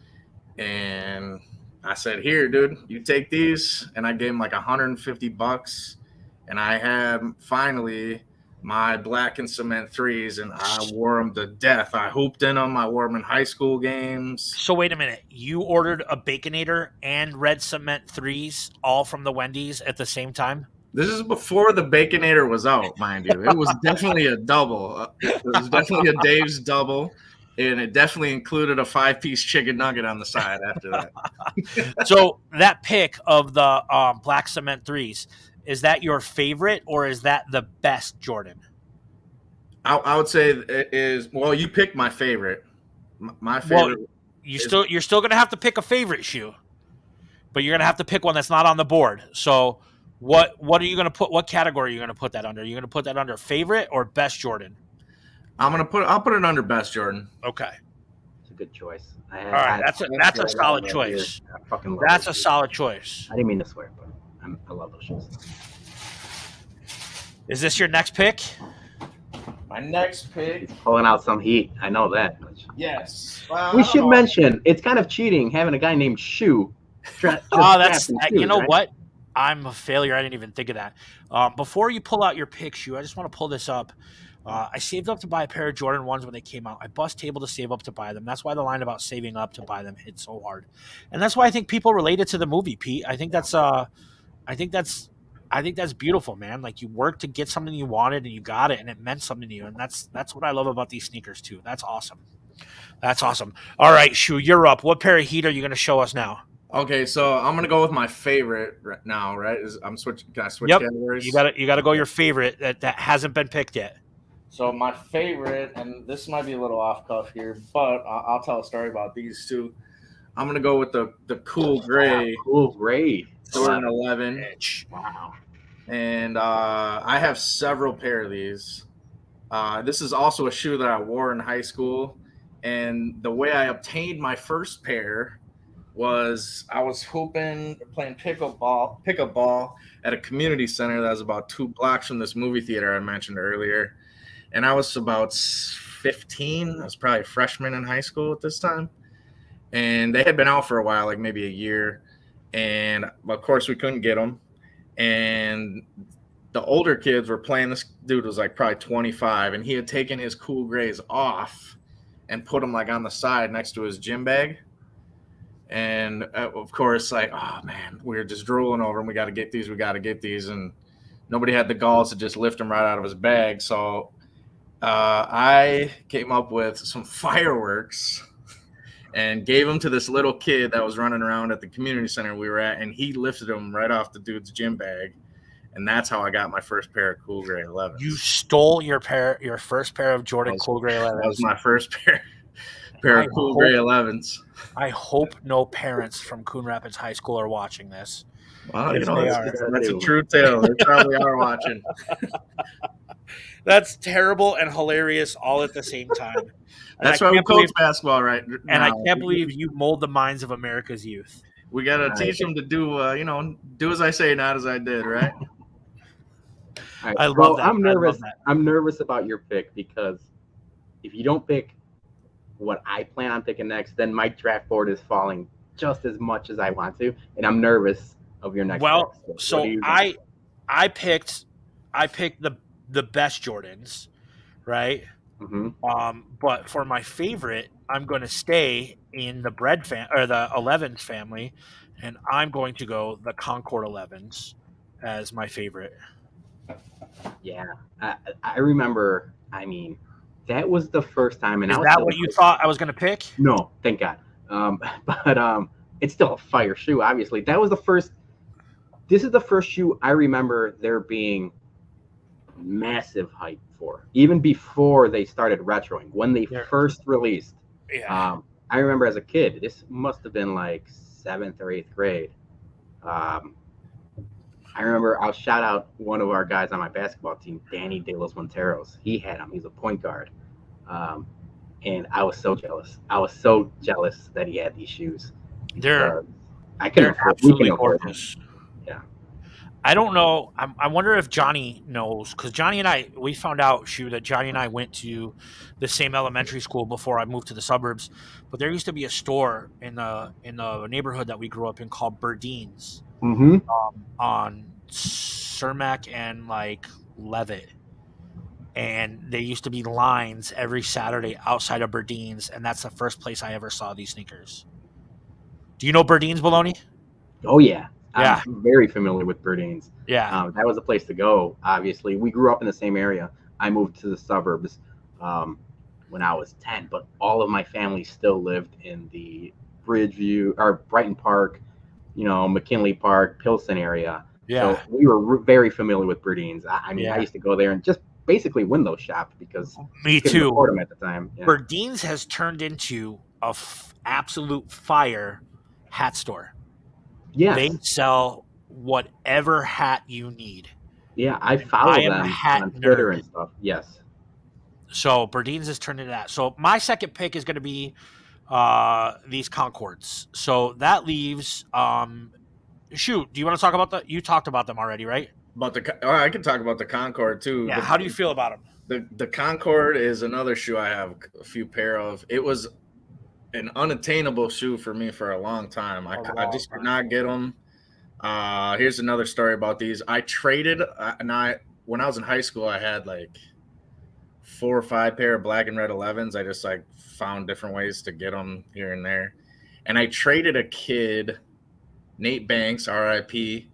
And I said, "Here, dude, you take these." And I gave him like $150. And I had finally my black and cement 3s, and I wore them to death. I hooped in them. I wore them in high school games. so wait a minute. You ordered a Baconator and red cement 3s all from the Wendy's at the same time? This is before the Baconator was out, mind you. It was definitely a double. It was definitely a Dave's double, and it definitely included a 5-piece chicken nugget on the side after that. So that pick of the black cement 3s, is that your favorite or is that the best Jordan? I would say it is. Well, you picked my favorite. My favorite. Well, you're still gonna have to pick a favorite shoe, but you're gonna have to pick one that's not on the board. So what are you gonna put? What category are you gonna put that under? Are you gonna put that under favorite or best Jordan? I'll put it under best Jordan. Okay. It's a good choice. All right, that's a solid choice. I fucking love That's a those shoes. solid choice. I didn't mean to swear, but I love those shoes. Is this your next pick? My next pick. He's pulling out some heat. I know that much. Yes. Well, We should mention it's kind of cheating having a guy named Schu. That's you know what? I'm a failure. I didn't even think of that. Before you pull out your pick, Schu, I just want to pull this up. I saved up to buy a pair of Jordan 1s when they came out. I bust table to save up to buy them. That's why the line about saving up to buy them hit so hard. And that's why I think people related to the movie, Pete. I think that's beautiful, man. Like, you worked to get something you wanted and you got it and it meant something to you. And that's what I love about these sneakers too. That's awesome. That's awesome. All right, Schu, you're up. What pair of heat are you going to show us now? Okay, so I'm gonna go with my favorite right now. Right? Can I switch Yep. categories? You got to go your favorite that hasn't been picked yet. So my favorite, and this might be a little off cuff here, but I'll tell a story about these two. I'm gonna go with the cool gray. Cool gray. Jordan 11. Wow. And I have several pair of these. This is also a shoe that I wore in high school. And the way I obtained my first pair was I was playing pickup ball at a community center that was about 2 blocks from this movie theater I mentioned earlier. and I was about 15. I was probably a freshman in high school at this time, and they had been out for a while, like maybe a year, and of course we couldn't get them, and the older kids were playing. This dude was like probably 25, and he had taken his Cool Grays off and put them like on the side next to his gym bag. And of course, like, oh man, we were just drooling over them. We got to get these. We got to get these. And nobody had the galls to just lift them right out of his bag. So I came up with some fireworks and gave them to this little kid that was running around at the community center we were at. And he lifted them right off the dude's gym bag. And that's how I got my first pair of Cool Gray 11s. You stole your first pair of Jordan Cool Gray 11s. That was my first pair of Cool Gray 11s. I hope no parents from Coon Rapids High School are watching this. Well, you know, that's a true tale. They probably are watching. That's terrible and hilarious all at the same time. That's why we coach basketball right now. And I can't believe you mold the minds of America's youth. We got to teach them to do, do as I say, not as I did, right? Right. I love that. I'm nervous. I'm nervous about your pick because if you don't pick what I plan on picking next, then my draft board is falling just as much as I want to, and I'm nervous of your next. Well, pick. so I picked the best Jordans, right? Mm-hmm. But for my favorite, I'm going to stay in the the 11s family, and I'm going to go the Concord 11s as my favorite. Yeah, I remember. I mean, that was the first time. And is that what you thought I was going to pick? No, thank God. But it's still a fire shoe. Obviously, that was the first. This is the first shoe I remember there being massive hype for, even before they started retroing. When they first released, I remember as a kid. This must have been like 7th or 8th grade. I remember I'll shout out one of our guys on my basketball team, Danny De Los Monteros. He had him. He's a point guard. And I was so jealous. I was so jealous that he had these shoes. They're absolutely gorgeous. Yeah. I don't know. I wonder if Johnny knows, because Johnny and I, we found out, Schu, that Johnny and I went to the same elementary school before I moved to the suburbs. But there used to be a store in the neighborhood that we grew up in called Berdine's. Mm-hmm. On Cermak and like Levitt, and there used to be lines every Saturday outside of Berdine's, and that's the first place I ever saw these sneakers. Do you know Berdine's, Bologna? Oh yeah, yeah. I'm very familiar with Berdine's. Yeah, that was a place to go. Obviously, we grew up in the same area. I moved to the suburbs when I was 10, but all of my family still lived in the Bridgeview or Brighton Park, McKinley Park, Pilsen area. Yeah. So we were very familiar with Berdine's. I mean, Yeah. I used to go there and just basically window shop because me couldn't too. afford them at the time. Yeah. Berdine's has turned into a absolute fire hat store. Yes. They sell whatever hat you need. Yeah, I follow I am them a hat on Twitter nerd. and stuff. Yes. So Berdine's has turned into that. So my second pick is going to be these Concords. So that leaves Schu, do you want to talk about you talked about them already, right? I can talk about the Concord too. Yeah. How do you feel about them? The Concord is another shoe I have a few pair of. It was an unattainable shoe for me for a long time. I just could not get them. Here's another story about these. I traded, when I was in high school, I had like 4 or 5 pair of black and red 11s. I just like found different ways to get them here and there. And I traded a kid, Nate Banks, RIP,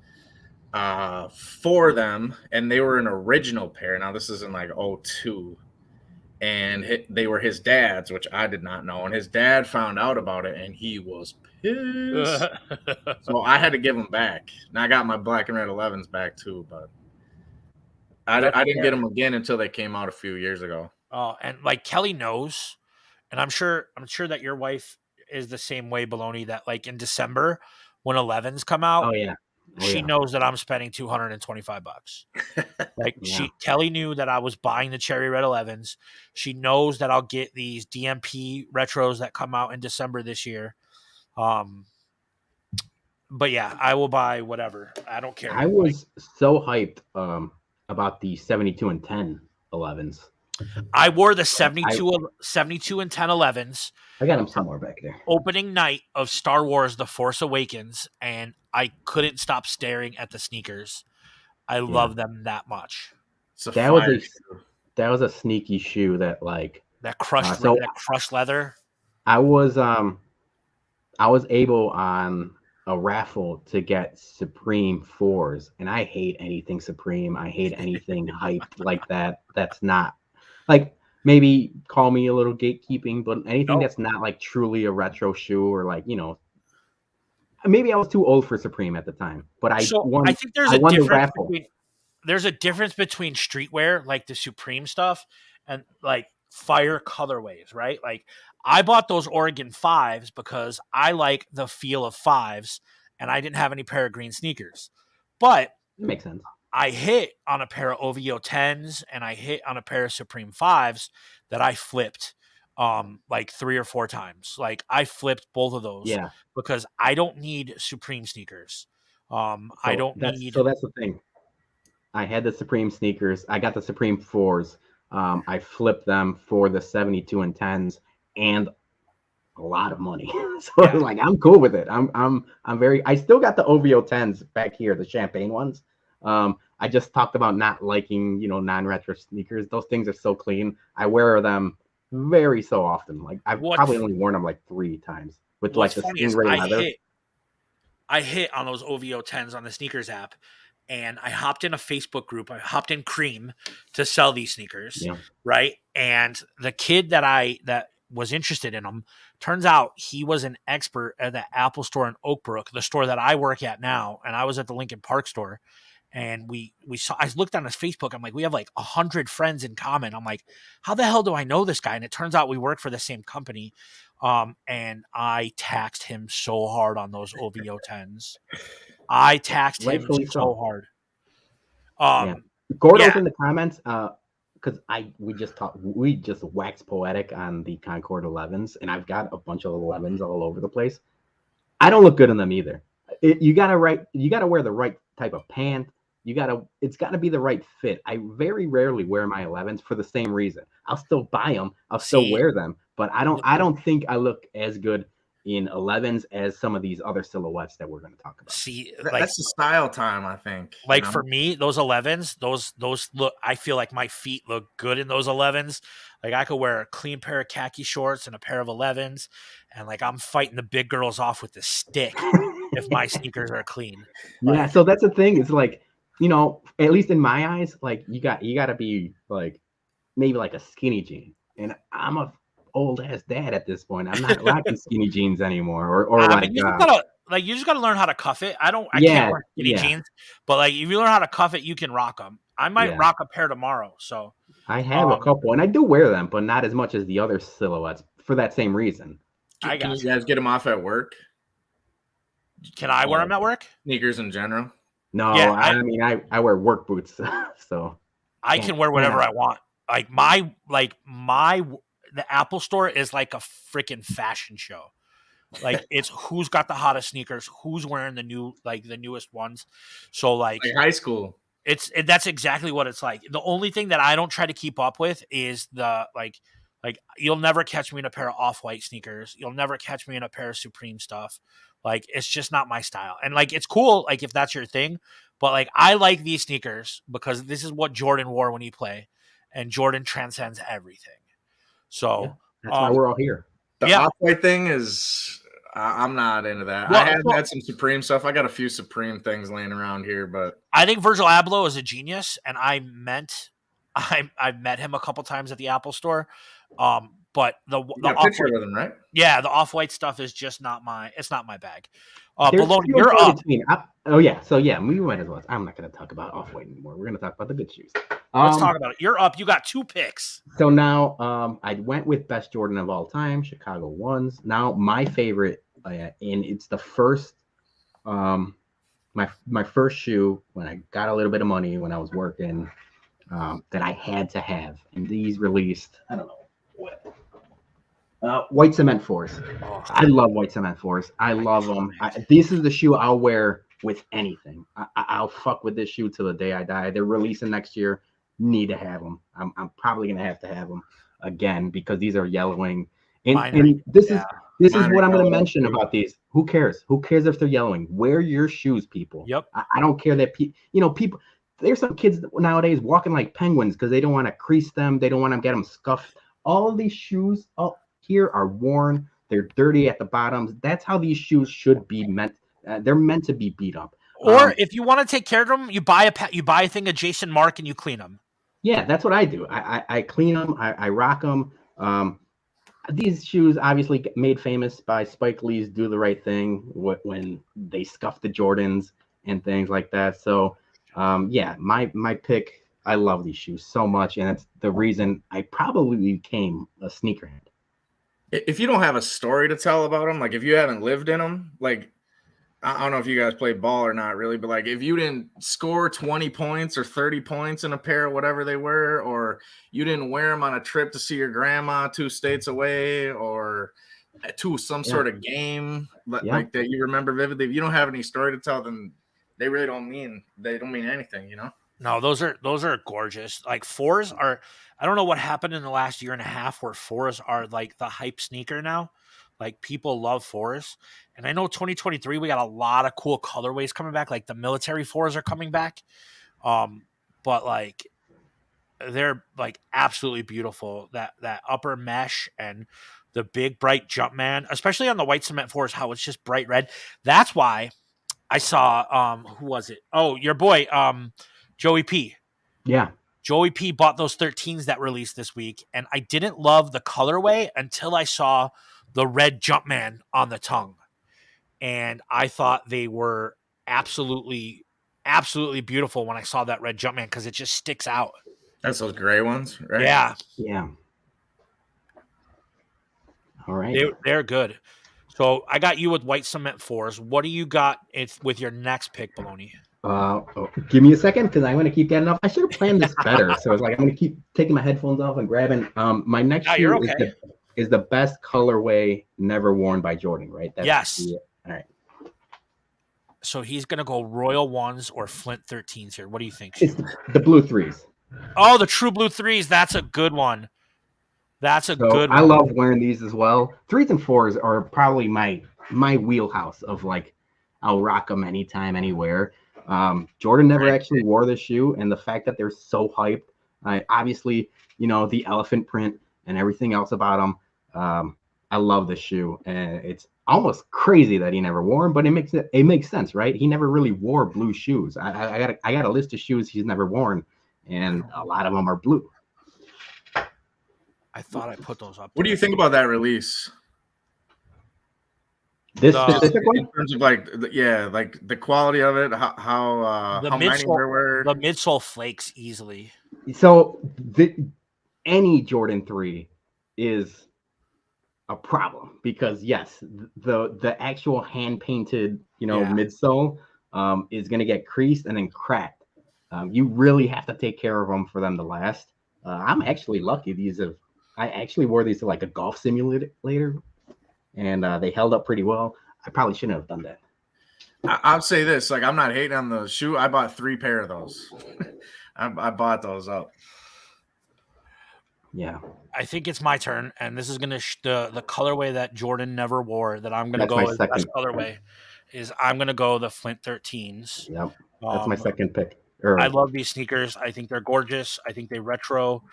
for them. And they were an original pair. Now this is in like 02. And they were his dad's, which I did not know. And his dad found out about it, and he was pissed. So I had to give them back. And I got my black and red 11s back too, but I didn't get them again until they came out a few years ago. Oh, and like Kelly knows, and I'm sure that your wife is the same way, Baloney, that like in December when 11s come out, she knows that I'm spending $225. Like Kelly knew that I was buying the cherry red 11s. She knows that I'll get these DMP retros that come out in December this year. But yeah, I will buy whatever. I don't care. I was so hyped about the 72 and 10 11s. I wore the 72 and 10 11s. I got them somewhere back there. Opening night of Star Wars The Force Awakens, and I couldn't stop staring at the sneakers. I love them that much. That was a sneaky shoe that that crushed leather. I was able on a raffle to get Supreme 4s, and I hate anything Supreme. I hate anything hyped like that. That's not like, maybe call me a little gatekeeping, but anything that's not like truly a retro shoe, or like, you know, maybe I was too old for Supreme at the time. But I think there's a difference between streetwear, like the Supreme stuff, and like fire colorways, right? Like, I bought those Oregon 5s because I like the feel of 5s, and I didn't have any pair of green sneakers. But it makes sense. I hit on a pair of OVO 10s, and I hit on a pair of Supreme 5s that I flipped like 3 or 4 times. Like, I flipped both of those because I don't need Supreme sneakers. So that's the thing. I had the Supreme sneakers. I got the Supreme 4s. I flipped them for the 72 and 10s and a lot of money. So like, I'm cool with it. I still got the OVO 10s back here, the champagne ones. I just talked about not liking, you know, non-retro sneakers. Those things are so clean. I wear them very so often. Like, I've probably only worn them like 3 times with like the stingray leather. I hit on those OVO 10s on the sneakers app, and I hopped in a Facebook group. I hopped in Cream to sell these sneakers, right? And the kid that was interested in them, turns out he was an expert at the Apple store in Oak Brook, the store that I work at now, and I was at the Lincoln Park store. And I looked on his Facebook. I'm like, we have like 100 friends in common. I'm like, how the hell do I know this guy? And it turns out we work for the same company. And I taxed him so hard on those OVO 10s. I taxed him so hard. Gordo's in the comments, because we just waxed poetic on the Concord 11s, and I've got a bunch of 11s all over the place. I don't look good in them either. You gotta wear the right type of pant. It's gotta be the right fit. I very rarely wear my 11s for the same reason. I'll still buy them. I'll still wear them, but I don't think I look as good in 11s as some of these other silhouettes that we're going to talk about. See, that's the style time, I think. Like, for me, those 11s, those look, I feel like my feet look good in those 11s. Like, I could wear a clean pair of khaki shorts and a pair of 11s, and like, I'm fighting the big girls off with the stick if my sneakers are clean. Yeah, so that's the thing. It's like, you know, at least in my eyes, like, you got to be like maybe like a skinny jean, and I'm a old ass dad at this point. I'm not rocking skinny jeans anymore, or like, you just gotta learn how to cuff it. I can't wear skinny jeans, but like, if you learn how to cuff it, you can rock them. I might rock a pair tomorrow. So I have a couple, and I do wear them, but not as much as the other silhouettes for that same reason. Can you guys get them off at work? Can I wear them at work? Sneakers in general? No, I mean, I wear work boots, so I can wear whatever I want. The Apple store is like a freaking fashion show. Like, it's who's got the hottest sneakers, who's wearing the newest ones. So like high school. That's exactly what it's like. The only thing that I don't try to keep up with is the like you'll never catch me in a pair of Off-White sneakers. You'll never catch me in a pair of Supreme stuff. Like, it's just not my style. And like, it's cool, like, if that's your thing, but like, I like these sneakers because this is what Jordan wore when he played, and Jordan transcends everything. So that's why we're all here. The Off-White thing is, I'm not into that. Well, I have had some Supreme stuff. I got a few Supreme things laying around here, but I think Virgil Abloh is a genius, and I met him a couple times at the Apple store. But the picture with him, right? Yeah, the Off-White stuff is just not my bag. Bologna, you're up. So we might as well. I'm not going to talk about Off-White anymore. We're going to talk about the good shoes. Let's talk about it. You're up. You got 2 picks. So now, I went with best Jordan of all time, Chicago 1s. Now my favorite, and it's the first, my first shoe when I got a little bit of money when I was working, that I had to have, and these released, I don't know what. White Cement 4s. I love White Cement 4s. I love them. This is the shoe I'll wear with anything. I'll fuck with this shoe till the day I die. They're releasing next year. need to have them. I'm probably gonna have to have them again because these are yellowing. And, Mine and this yeah. is this is Mine what are I'm gonna yellow, mention too. about these. Who cares? Who cares if they're yellowing? Wear your shoes, people. Yep. I don't care that people. There's some kids nowadays walking like penguins because they don't want to crease them. They don't want to get them scuffed. All of these shoes up here are worn. They're dirty at the bottoms. That's how these shoes should be meant. They're meant to be beat up. Or if you want to take care of them, you buy a thing of Jason Mark and you clean them. Yeah, that's what I do. I clean them. I rock them. These shoes obviously get made famous by Spike Lee's "Do the Right Thing" when they scuff the Jordans and things like that. So, yeah, my pick. I love these shoes so much, and that's the reason I probably became a sneakerhead. If you don't have a story to tell about them, like if you haven't lived in them, like I don't know if you guys play ball or not really, but like if you didn't score 20 points or 30 points in a pair, whatever they were, or you didn't wear them on a trip to see your grandma 2 states away or to some sort of game like that you remember vividly, if you don't have any story to tell, then they really don't mean anything, you know? No, those are gorgeous. Like fours are, I don't know what happened in the last year and a half where fours are like the hype sneaker now. Like people love fours. And I know 2023 we got a lot of cool colorways coming back. Like the military fours are coming back. But like they're like absolutely beautiful. That upper mesh and the big bright Jumpman, especially on the white cement fours, how it's just bright red. That's why I saw who was it? Oh, your boy, Joey P. Yeah. Joey P bought those 13s that released this week, and I didn't love the colorway until I saw the red Jumpman on the tongue. And I thought they were absolutely, absolutely beautiful when I saw that red Jumpman because it just sticks out. That's those gray ones, right? Yeah. Yeah. All right. They're good. So I got you with white cement fours. What do you got with your next pick, Bologna? Give me a second because I'm going to keep getting up. I should have planned this better. So it's like I'm going to keep taking my headphones off and grabbing. My next shoe is the best colorway never worn by Jordan, right? Yes. All right. So he's going to go Royal Ones or Flint 13s here. What do you think? It's the blue threes. Oh, the true blue threes. That's a good one. That's a good one. I love wearing these as well. 3s and 4s are probably my wheelhouse of like, I'll rock them anytime, anywhere. Jordan never actually wore the shoe, and the fact that they're so hyped, obviously, the elephant print and everything else about them. I love the shoe, and it's almost crazy that he never wore them, but it makes sense, right? He never really wore blue shoes. I got a list of shoes he's never worn, and a lot of them are blue. I thought I put those up. What do you think about that release? This specific one? In terms of like the quality of it, how many there were. The midsole flakes easily. So any Jordan 3 is a problem because yes, the actual hand painted midsole is going to get creased and then cracked. You really have to take care of them for them to last. I'm actually lucky. I actually wore these to like a golf simulator, and they held up pretty well. I probably shouldn't have done that. I'll say this: like, I'm not hating on the shoe. I bought 3 pair of those. I bought those up. Yeah, I think it's my turn, and this is gonna the colorway that Jordan never wore. That I'm gonna go as the best colorway is I'm gonna go the Flint 13s. Yep, that's my second pick. I love these sneakers. I think they're gorgeous. I think they retro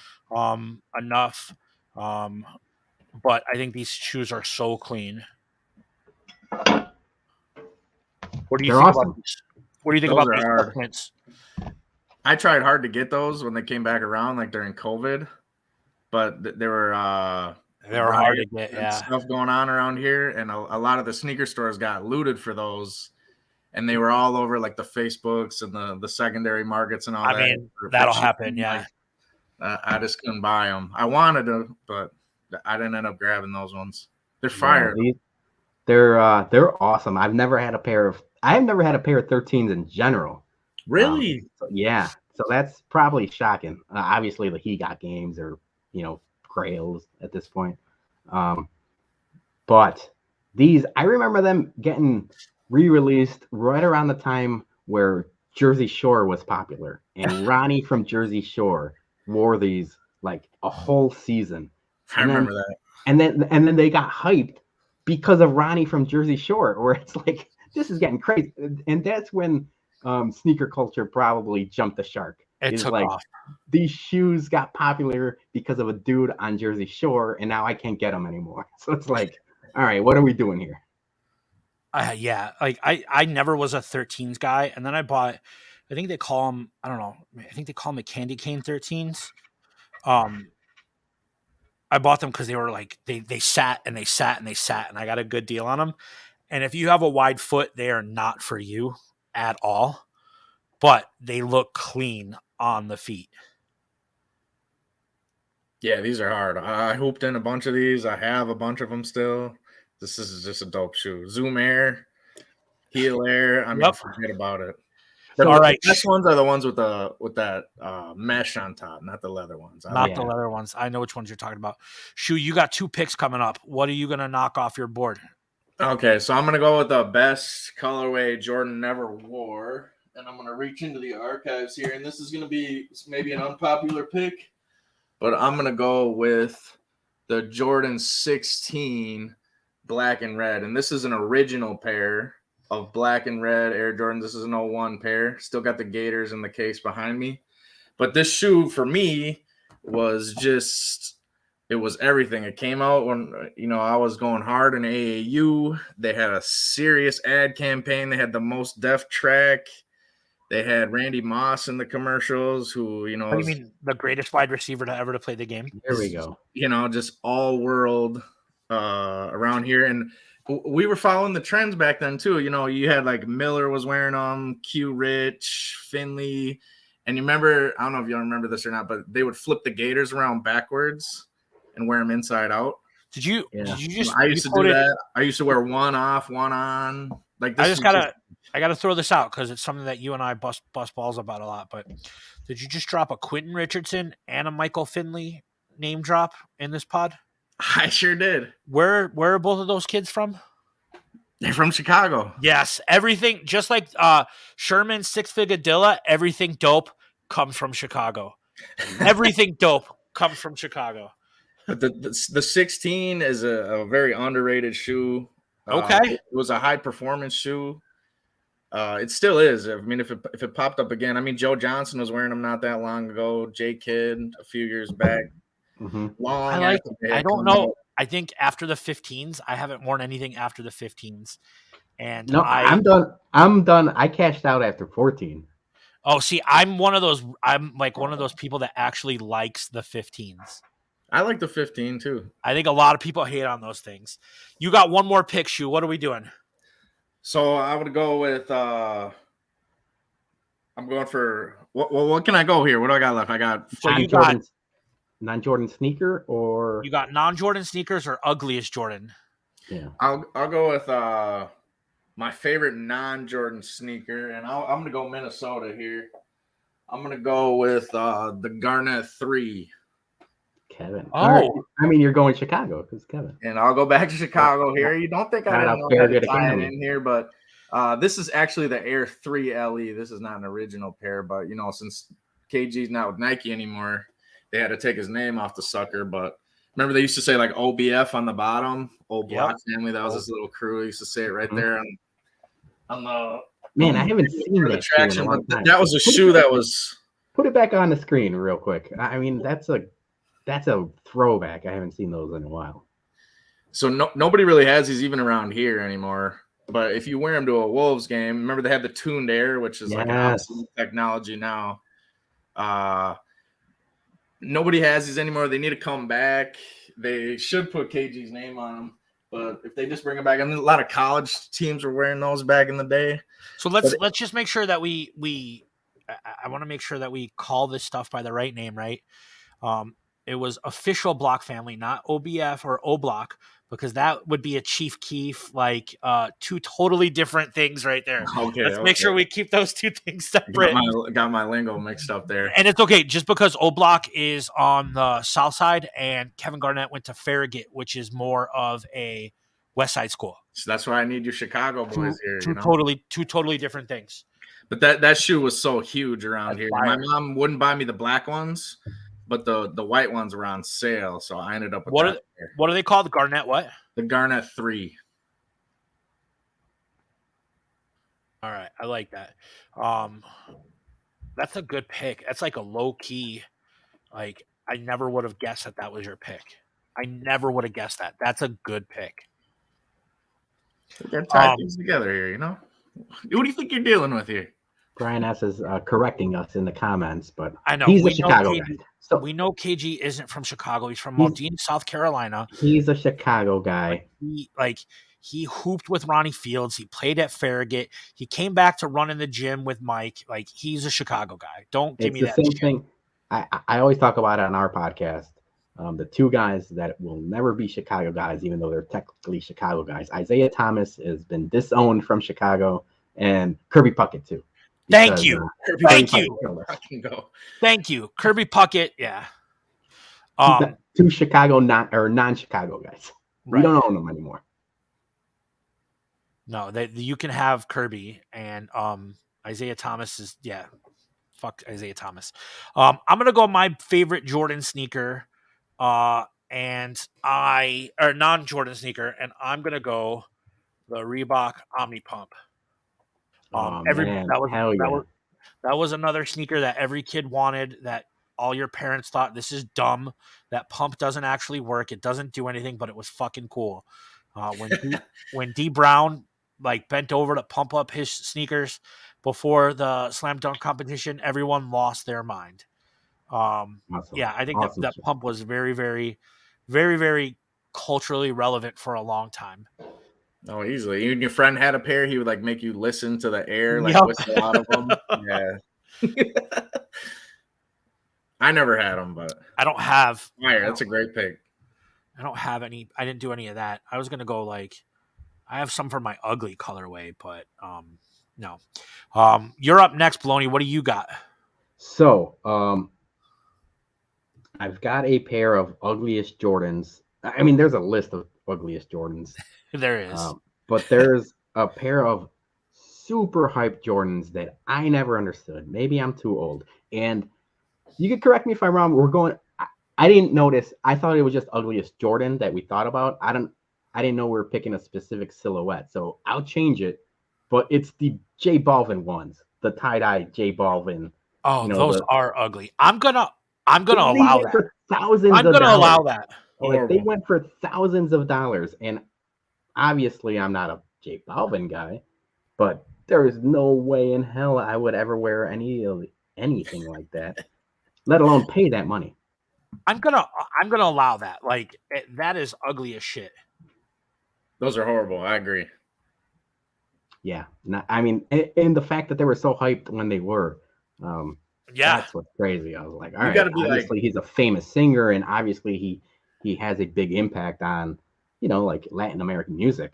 enough. But I think these shoes are so clean. What do you think about these? What do you think about these prints? I tried hard to get those when they came back around, like during COVID, but they were hard to get. Yeah, stuff going on around here, and a lot of the sneaker stores got looted for those, and they were all over like the Facebooks and the secondary markets and all that. I mean, that'll happen. Yeah, I just couldn't buy them. I wanted to, but I didn't end up grabbing those ones. They're fire. Yeah, they're awesome. I've never had a pair of 13s in general. Really? Yeah. So that's probably shocking. Obviously, the He Got games are grails at this point. But these, I remember them getting re-released right around the time where Jersey Shore was popular, and Ronnie from Jersey Shore wore these like a whole season. I remember that. And then they got hyped because of Ronnie from Jersey Shore, where it's like this is getting crazy, and that's when sneaker culture probably jumped the shark. It It's took like off. these shoes got popular because of a dude on Jersey Shore, and now I can't get them anymore. So it's like, all right, what are we doing here? Yeah, like I never was a 13s guy, and then I bought. I think they call them. I don't know. I think they call them the candy cane 13s. I bought them because they were like they sat and they sat and they sat, and I got a good deal on them. And if you have a wide foot, they are not for you at all. But they look clean on the feet. Yeah, these are hard. I hooped in a bunch of these. I have a bunch of them still. This is just a dope shoe. Zoom Air, Heel Air. I mean, Yep. forget about it. All right. The best ones are the ones with that mesh on top, not the leather ones. Not the leather ones. I know which ones you're talking about. Shu, you got 2 picks coming up. What are you going to knock off your board? Okay, so I'm gonna go with the best colorway Jordan never wore, and I'm gonna reach into the archives here, and this is gonna be maybe an unpopular pick, but I'm gonna go with the Jordan 16 black and red, and this is an original pair of black and red Air Jordan. This is an 01 pair. Still got the Gators in the case behind me, but this shoe for me was just. It was everything. It came out when, I was going hard in AAU. They had a serious ad campaign. They had the most def track. They had Randy Moss in the commercials, who, What do you mean the greatest wide receiver to ever to play the game? There we go. Just all world around here. And we were following the trends back then too. You had like Miller was wearing them, Q Rich, Finley. And you remember, I don't know if you remember this or not, but they would flip the Gators around backwards and wear them inside out. Did you just? I used to do that. I used to wear one off, one on. Like this I gotta throw this out because it's something that you and I bust balls about a lot. But did you just drop a Quentin Richardson and a Michael Finley name drop in this pod? I sure did. Where are both of those kids from? They're from Chicago. Yes, everything just like Sherman Six Figure Dilla. Everything dope comes from Chicago. Everything dope comes from Chicago. But the 16 is a very underrated shoe. Okay. It was a high performance shoe. It still is. I mean, if it popped up again, I mean, Joe Johnson was wearing them not that long ago. J Kidd a few years back. Mm-hmm. I don't know. I think after the 15s, I haven't worn anything after the 15s. And no, I'm done. I'm done. I cashed out after 14. Oh, see, I'm like one of those people that actually likes the 15s. I like the 15 too. I think a lot of people hate on those things. You got one more pick, Shu. What are we doing? So I would go with I'm going for what can I go here? What do I got left? I got non-Jordan sneaker, or you got non-Jordan sneakers or ugliest Jordan? Yeah. I'll go with my favorite non-Jordan sneaker, and I'm gonna go Minnesota here. I'm gonna go with the Garnett 3. Kevin. Oh, right. I mean, you're going Chicago because Kevin. And I'll go back to Chicago here. You don't think I didn't know how to tie it in here, but this is actually the Air 3 LE. This is not an original pair, but since KG's not with Nike anymore, they had to take his name off the sucker. But remember, they used to say like OBF on the bottom, Old Block Family. That was this little crew. They used to say it right there on the. Man, I haven't seen that traction, but that was a shoe that was. Put it back on the screen real quick. I mean, that's a throwback. I haven't seen those in a while. So nobody really has these even around here anymore. But if you wear them to a Wolves game, remember they have the tuned air, which is like an absolute technology now. Nobody has these anymore. They need to come back. They should put KG's name on them. But if they just bring them back, I mean, a lot of college teams were wearing those back in the day. So let's just make sure that I want to make sure that we call this stuff by the right name, right? It was official Block Family, not OBF or O Block, because that would be a Chief Keef, like 2 totally different things right there. Okay, let's make sure we keep those 2 things separate. Got my lingo mixed up there. And it's okay, just because O Block is on the south side and Kevin Garnett went to Farragut, which is more of a West Side school. So that's why I need your Chicago boys here. Two totally different things. But that shoe was so huge around That's here. fire. My mom wouldn't buy me the black ones, but the white ones were on sale, so I ended up with What that are pair. what are they called? Garnet what? The Garnet 3. All right, I like that. That's a good pick. That's like a low key. Like I never would have guessed that was your pick. I never would have guessed that. That's a good pick. We got to tie Um, things together here, you know? What do you think you're dealing with here? Brian S is correcting us in the comments, but I know he's a we know Chicago KG, guy. So we know KG isn't from Chicago. He's from He's- Modena, South Carolina. he's a Chicago guy. He hooped with Ronnie Fields. He played at Farragut. He came back to run in the gym with Mike. Like he's a Chicago guy. Don't give It's me the that same shit. thing. I always talk about it on our podcast. The two guys that will never be Chicago guys, even though they're technically Chicago guys. Isaiah Thomas has been disowned from Chicago, and Kirby Puckett too. Thank because, you. Kirby Thank Puckett you. killed us. Fucking go. Thank you. Kirby Puckett. Yeah. Two Chicago non-Chicago guys. We Right. don't own them anymore. No, you can have Kirby and Isaiah Thomas is fuck Isaiah Thomas. I'm gonna go my favorite Jordan sneaker, or non-Jordan sneaker, and I'm gonna go the Reebok Omni Pump. Oh man, hell yeah! That was another sneaker that every kid wanted. That all your parents thought this is dumb. That pump doesn't actually work. It doesn't do anything, but it was fucking cool. When D Brown like bent over to pump up his sneakers before the slam dunk competition, everyone lost their mind. Awesome. Yeah, I think Awesome that shit. pump was very, very, very, very culturally relevant for a long time. Oh, easily. Even your friend had a pair, he would like make you listen to the air, like Yep. whistle out of them. Yeah. I never had them, but I don't have fire. That's a great pick. I don't have any. I didn't do any of that. I was gonna go like, I have some for my ugly colorway, but no. You're up next, Bologna. What do you got? So, I've got a pair of ugliest Jordans. I mean, there's a list of ugliest Jordans, There is. but there's a pair of super hyped Jordans that I never understood. Maybe I'm too old, and you can correct me if I'm wrong. I didn't notice. I thought it was just ugliest Jordan that we thought about. I didn't know we were picking a specific silhouette, so I'll change it. But it's the J Balvin ones, the tie-dye J Balvin. Oh, those are ugly. I'm gonna allow that. For thousands I'm of gonna dollars. allow that. Like they went for thousands of dollars, and obviously I'm not a J Balvin guy, but there is no way in hell I would ever wear anything like that, let alone pay that money. I'm gonna allow that. Like that is ugly as shit. Those are horrible. I agree. Yeah, I mean, and the fact that they were so hyped when they were, Yeah, that's what's crazy. I was like, all You right, gotta be obviously he's a famous singer, and obviously he has a big impact on, like Latin American music.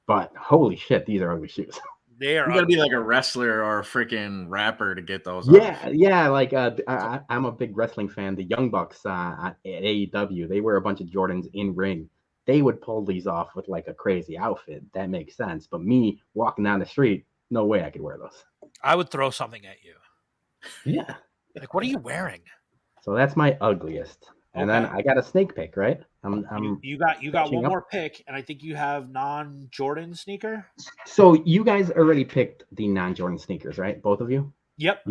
But holy shit, these are ugly shoes. they are. You gotta ugly. be like a wrestler or a freaking rapper to get those. Yeah. Like I'm a big wrestling fan. The Young Bucks at AEW, they wear a bunch of Jordans in ring. They would pull these off with like a crazy outfit. That makes sense. But me walking down the street, no way I could wear those. I would throw something at you. Yeah. Like, what are you wearing? So that's my ugliest. And then I got a snake pick, right? You got catching one up. more pick, and I think you have non-Jordan sneaker. So you guys already picked the non-Jordan sneakers, right? Both of you? Yep.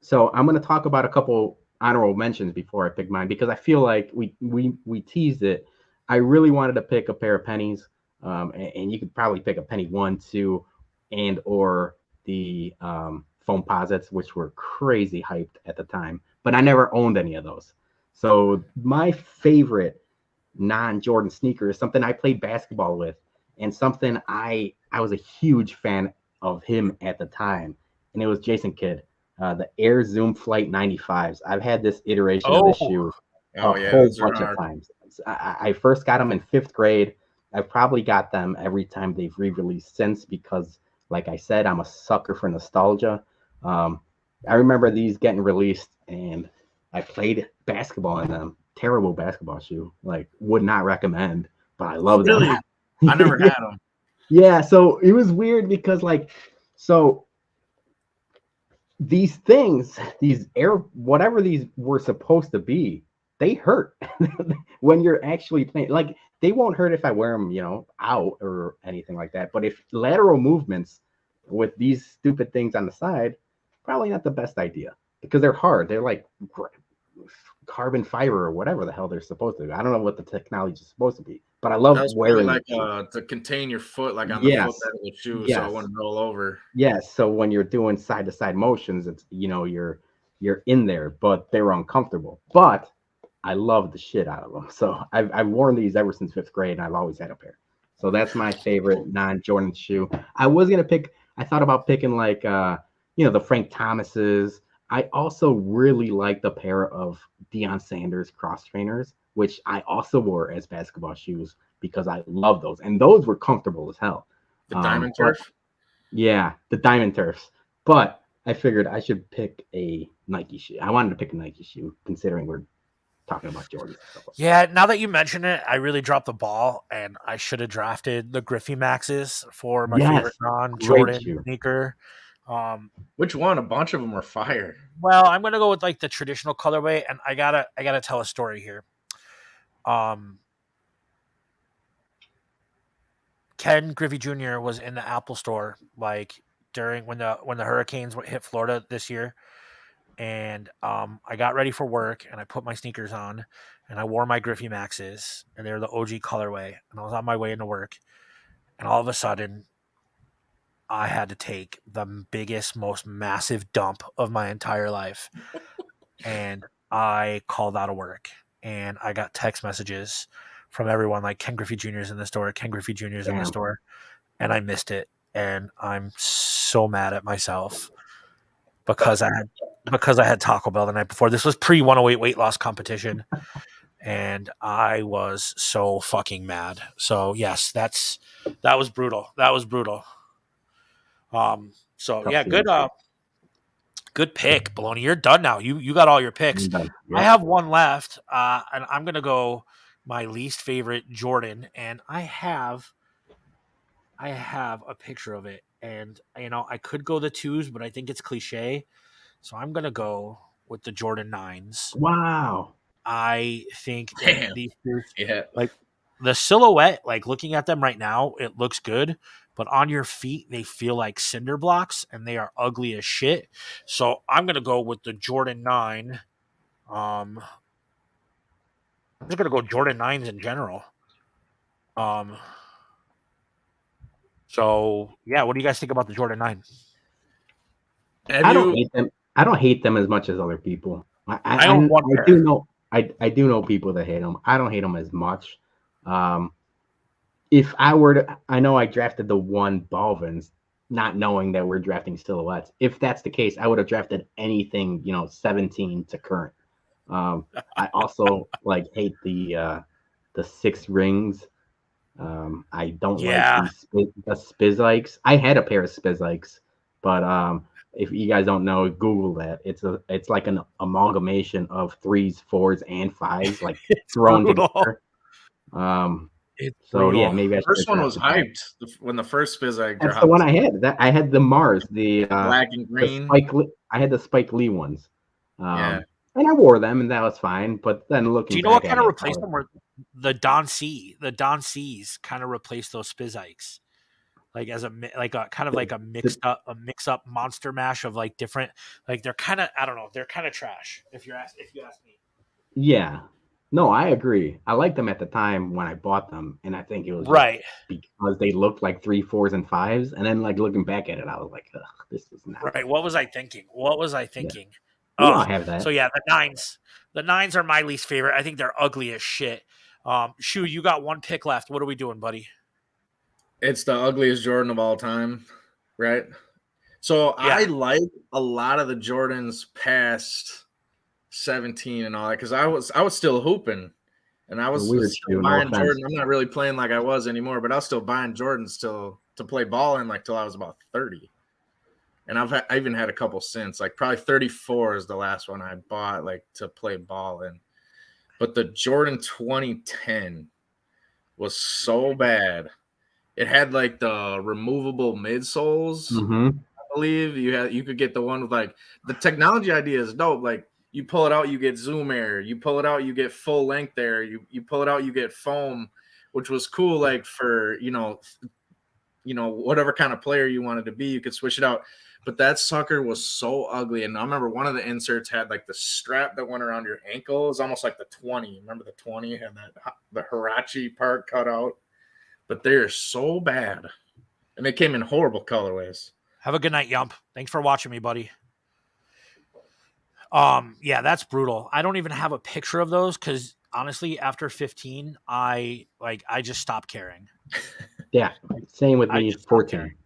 So I'm going to talk about a couple honorable mentions before I pick mine, because I feel like we teased it. I really wanted to pick a pair of pennies, and you could probably pick a penny 1, 2, and or the foam posits, which were crazy hyped at the time, but I never owned any of those. So my favorite non-Jordan sneaker is something I played basketball with, and something I was a huge fan of him at the time, and it was Jason Kidd, the Air Zoom Flight 95s. I've had this iteration of this shoe a whole bunch of times. I first got them in 5th grade. I've probably got them every time they've re-released since, because like I said, I'm a sucker for nostalgia. I remember these getting released, and I played basketball in them. Terrible basketball shoe. Like, would not recommend, but I love them. Really? I never had them. Yeah, so it was weird because so these things, these whatever these were supposed to be, they hurt when you're actually playing. Like they won't hurt if I wear them, out or anything like that. But if lateral movements with these stupid things on the side, probably not the best idea because they're hard. They're like carbon fiber or whatever the hell they're supposed to be. I don't know what the technology is supposed to be, but I love That was wearing like it. to contain your foot, like on the Yes. foot of the shoe, so Yes. it wouldn't roll over. Yes. So when you're doing side to side motions, it's you're in there, but they were uncomfortable. But I love the shit out of them. So I've worn these ever since 5th grade, and I've always had a pair. So that's my favorite non-Jordan shoe. I thought about picking like the Frank Thomases. I also really like the pair of Deion Sanders cross trainers, which I also wore as basketball shoes because I love those, and those were comfortable as hell. The Diamond Turf. Yeah, the Diamond Turfs. But I figured I should pick a Nike shoe. I wanted to pick a Nike shoe, considering we're talking about Jordan. Yeah, now that you mention it, I really dropped the ball, and I should have drafted the Griffey Maxes for my favorite non-Jordan sneaker. Which one? A bunch of them are fire. Well, I'm gonna go with like the traditional colorway, and I gotta tell a story here. Ken Griffey Jr. was in the Apple store like during when the hurricanes hit Florida this year. And I got ready for work and I put my sneakers on and I wore my Griffey Maxes and they're the OG colorway. And I was on my way into work and all of a sudden I had to take the biggest, most massive dump of my entire life. And I called out of work and I got text messages from everyone like Ken Griffey Jr. is in the store, Ken Griffey Jr. is in the store. And I missed it. And I'm so mad at myself because I had Taco Bell the night before. This was pre-108 weight loss competition, and I was so fucking mad. So yes, that was brutal. That was brutal. So yeah, good pick, Bologna. You're done now. You got all your picks. Yep. I have one left, and I'm gonna go my least favorite Jordan, and I have a picture of it, and I could go the 2s, but I think it's cliche. So I'm going to go with the Jordan 9s. Wow. I think that these shoes, Yeah. like the silhouette, like looking at them right now, it looks good, but on your feet, they feel like cinder blocks and they are ugly as shit. So I'm going to go with the Jordan 9. I'm just going to go Jordan 9s in general. So yeah, what do you guys think about the Jordan 9? I don't hate them. I don't hate them as much as other people. I do know people that hate them. I don't hate them as much. If I were to, I know I drafted the 1 Balvins, not knowing that we're drafting silhouettes. If that's the case, I would have drafted anything, 17 to current. I also hate the 6 rings. I don't like the Spizikes. I had a pair of Spizikes, but if you guys don't know, Google that. It's like an amalgamation of 3s, 4s, and 5s, like thrown together. Yeah, maybe the first one was hyped when the first Spizike dropped. That's the one I had. I had the Mars, the black and green. I had the Spike Lee ones. And I wore them, and that was fine. But then looking, do you know what kind of replaced them? Were the Don C's kind of replaced those Spizikes, like as a kind of like a mix up monster mash of like different, like they're kind of, I don't know, they're kind of trash if you ask me. Yeah, no, I agree. I liked them at the time when I bought them, and I think it was right because they looked like 3, 4s, and 5s, and then like looking back at it, I was like, ugh, this was not right. What was I thinking? Yeah. I have that. So yeah, the 9s are my least favorite. I think they're ugly as shit. Schu, you got 1 pick left. What are we doing, buddy? It's the ugliest Jordan of all time, right? So yeah. I like a lot of the Jordans past 17 and all that because I was still hooping, and I was still buying Jordan. I'm not really playing like I was anymore, but I was still buying Jordans to play ball in till I was about 30. And I even had a couple since, like probably 34 is the last one I bought to play ball in. But the Jordan 2010 was so bad. It had the removable midsoles. Mm-hmm. believe you could get the one with like the technology idea is dope. Like you pull it out, you get zoom air. You pull it out, you get full length air. You pull it out, you get foam, which was cool. Like for whatever kind of player you wanted to be, you could switch it out. But that sucker was so ugly. And I remember one of the inserts had like the strap that went around your ankle. It was almost like the 20. Remember the 20 had the Hirachi part cut out. But they're so bad. And they came in horrible colorways. Have a good night, Yump. Thanks for watching me, buddy. Yeah, that's brutal. I don't even have a picture of those because honestly, after 15, I just stopped caring. Yeah, same with me. 14.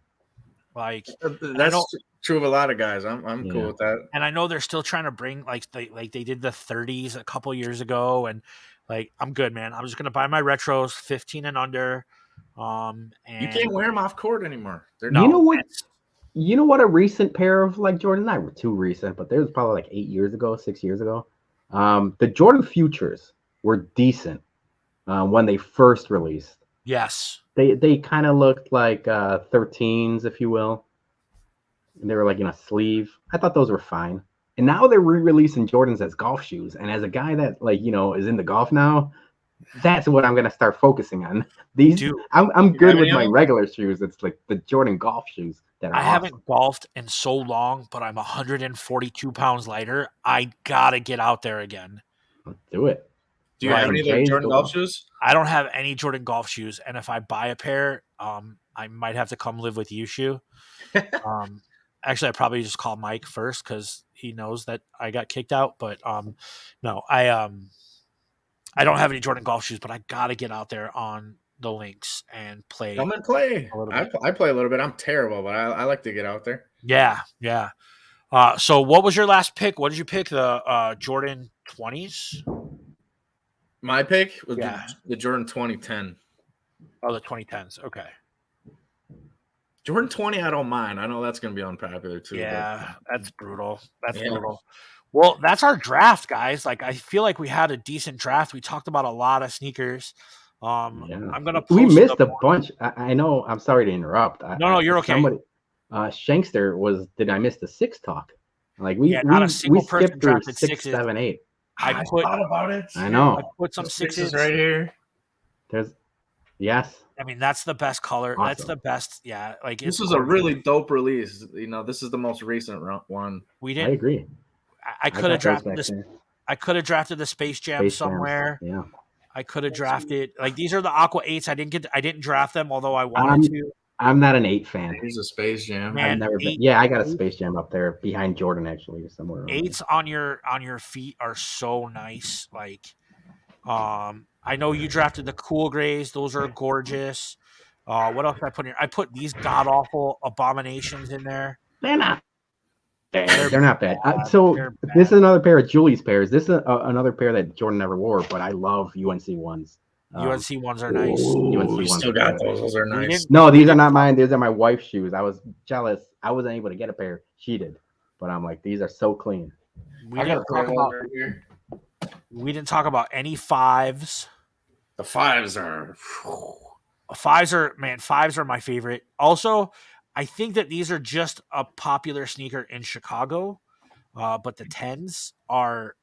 Like that's true of a lot of guys. I'm cool with that. And I know they're still trying to bring they did the 30s a couple years ago, and like I'm good, man. I'm just gonna buy my retros, 15 and under. And you can't wear them off court anymore. You know what? You know what? A recent pair of like Jordan, not too recent, but there was probably like 6 years ago. The Jordan Futures were decent when they first released. Yes. They kind of looked like 13s, if you will. And they were like in a sleeve. I thought those were fine. And now they're re-releasing Jordans as golf shoes. And as a guy that is in the golf now, that's what I'm gonna start focusing on. I'm good with my regular shoes. It's like the Jordan golf shoes that are awesome. Haven't golfed in so long, but I'm 142 pounds lighter. I gotta get out there again. Let's do it. Do you have any Jordan golf shoes? I don't have any Jordan golf shoes, and if I buy a pair, I might have to come live with you, Schu. Actually, I probably just call Mike first because he knows that I got kicked out. But no, I don't have any Jordan golf shoes, but I gotta get out there on the links and play. Come and play. I play a little bit. I'm terrible, but I like to get out there. Yeah. So what was your last pick? What did you pick? The Jordan 20s? My pick was the Jordan 2010. Oh, the 2010s. Okay. Jordan 20, I don't mind. I know that's going to be unpopular too. Yeah, that's brutal. That's brutal. Well, that's our draft, guys. Like, I feel like we had a decent draft. We talked about a lot of sneakers. I'm gonna. We missed a bunch. I know. I'm sorry to interrupt. No, you're okay. Somebody, Shankster was. Did I miss the 6 talk? Like we not a single person skipped through drafted 6, 7, 8. I thought about it. I know. I put some 6s right here. Yes. I mean, that's the best color. Awesome. That's the best. Yeah, like this is a really dope release. This is the most recent one. We didn't. I agree. I could have drafted this. I could have drafted the Space Jam somewhere. Yeah. I could have drafted these are the Aqua 8s. I didn't draft them, although I wanted to. I'm not an 8 fan. He's a Space Jam. Man, I've never been. Yeah, I got a Space Jam up there behind Jordan actually, or somewhere. 8s on your feet are so nice. Like, I know you drafted the cool grays. Those are gorgeous. What else did I put in here? I put these god awful abominations in there. They're not. They're not bad. This is another pair of Julie's pairs. This is another pair that Jordan never wore, but I love UNC ones. UNC ones are nice. UNC ones still got those. Those are nice. No, these are not mine. These are my wife's shoes. I was jealous. I wasn't able to get a pair. She did, but I'm like, these are so clean. We didn't talk about any 5s. The 5s are. 5s are my favorite. Also, I think that these are just a popular sneaker in Chicago, but the 10s are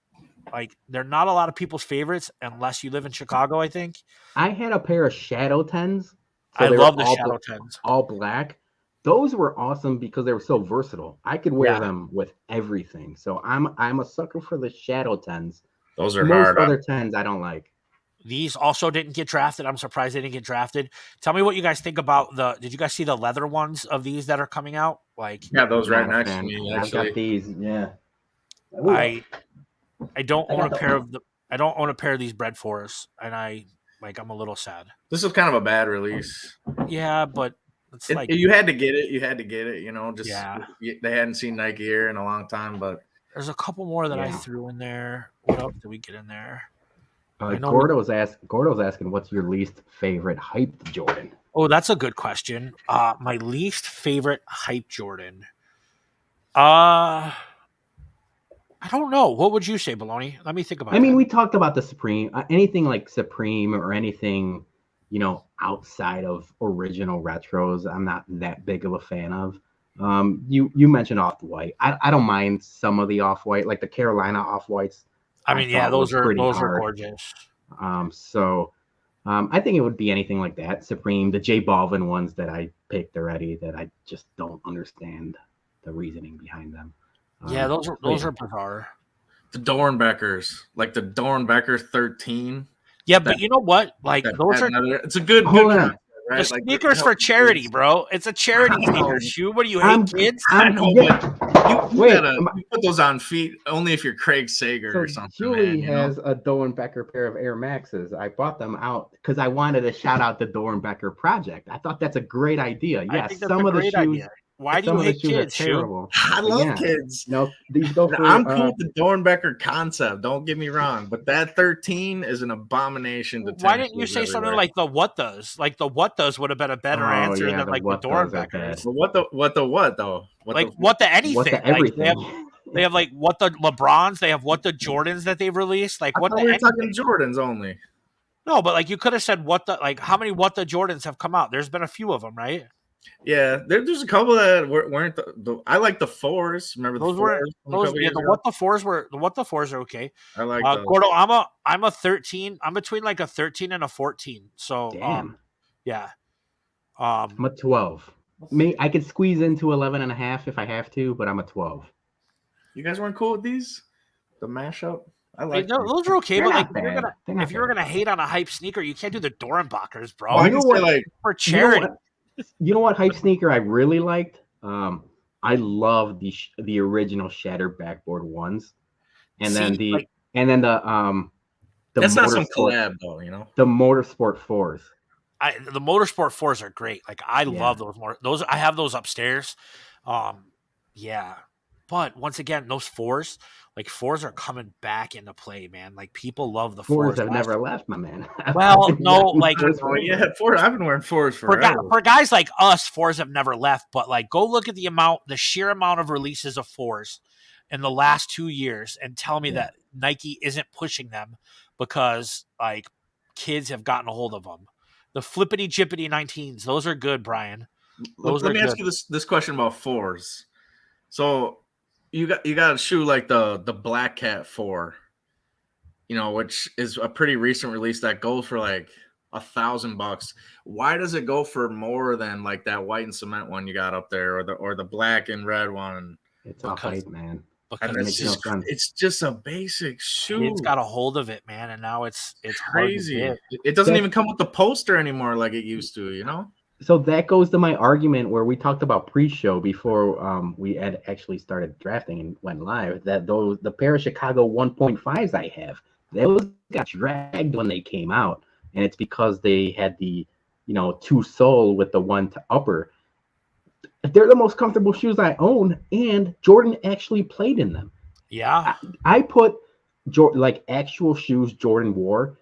like they're not a lot of people's favorites unless you live in Chicago. I think I had a pair of Shadow 10s. So I love the Shadow 10s, all black. Those were awesome because they were so versatile. I could wear them with everything. So I'm a sucker for the Shadow 10s. Those are most hard. Other 10s I don't like. These also didn't get drafted. I'm surprised they didn't get drafted. Tell me what you guys think about did you guys see the leather ones of these that are coming out? Like, yeah, those right next to me. I've got these. Yeah. I don't own a pair of these Bread Forests, and I'm a little sad. This is kind of a bad release. Yeah, but it's like you had to get it. You had to get it. They hadn't seen Nike here in a long time, but there's a couple more that I threw in there. What else did we get in there? Gordo was asking, what's your least favorite hyped Jordan? Oh, that's a good question. My least favorite hype Jordan. I don't know. What would you say, Bologna? Let me think about it. I mean, we talked about the Supreme. Anything like Supreme or anything, outside of original retros, I'm not that big of a fan of. You mentioned off-white. I don't mind some of the off-white, like the Carolina off-whites. I mean, yeah, thought was pretty those are hard. gorgeous. I think it would be anything like that. Supreme, the J Balvin ones that I picked already, that I just don't understand the reasoning behind them. Yeah, those yeah. are bizarre. The Dornbeckers, like the Dornbecker 13. Yeah, but you know what? Like those are it's a good Hold on. concept, right? the Like, sneakers for charity, bro. It's a charity I know. sneaker shoe. What do you hate, kids? I know, yeah. but you Wait, put those on feet only if you're Craig Sager or something. Julie man, has a Dornbecker pair of Air Maxes. I bought them out because I wanted to shout out the Dornbecker project. I thought that's a great idea. I Yes, think that's some a of the great shoes. idea. Why do Some you of the hate shoes kids, are Schu? terrible. I But love yeah, kids. No, these go for. I'm cool with the Dornbecker concept. Don't get me wrong, but that 13 is an abomination. To Why didn't you say something like the what does? Like the what does would have been a better answer than like the Dornbeckers. But what though? What the anything? What the Like, everything? they have like what the LeBrons. They have what the Jordans that they've released. Like I what thought the we were anything. talking Jordans only. No, but like you could have said what the like how many what the Jordans have come out. There's been a few of them, right? Yeah, there's a couple that weren't. I like the fours. Remember the Those were fours? those. Yeah, the what the fours are okay. I like those. Gordo, I'm a 13. I'm between like a 13 and a 14. So Damn. yeah. I'm a 12. I could squeeze into 11 and a half if I have to, but I'm a 12. You guys weren't cool with these? The mashup? I like those are okay, They're but like not bad. if you're gonna hate on a hype sneaker, you can't do the Dornbachers, bro. Well, I You know can what? say like For charity. You know what hype sneaker I really liked? I love the original Shattered Backboard ones, and then the that's not some Motorsport- collab though, you know. the Motorsport 4s. The Motorsport 4s are great. Like I Yeah. love those. I have those upstairs. Yeah. But once again, those 4s are coming back into play, man. Like people love the 4s. 4s have never left, my man. Well, no, like Yeah, four. I've been wearing fours forever. for guys like us, 4s have never left. But like, go look at the sheer amount of releases of 4s in the last 2 years, and tell me that Nike isn't pushing them because like kids have gotten a hold of them. The flippity jippity 19s, those are good, Brian. Let me ask you this question about fours. So you got a shoe like the Black Cat 4, you know, which is a pretty recent release that goes for like $1,000. Why does it go for more than like that white and cement one you got up there, or the black and red one? It's a hype, man. Because It's just a basic shoe. Kids got a hold of it, man, and now it's crazy. hard to get. It doesn't even come with the poster anymore like it used to, you know? So that goes to my argument where we talked about pre-show before we had actually started drafting and went live, that the pair of Chicago 1.5s I have, those got dragged when they came out, and it's because they had the two sole with the one to upper. They're the most comfortable shoes I own, and Jordan actually played in them. Yeah, I put like actual shoes Jordan wore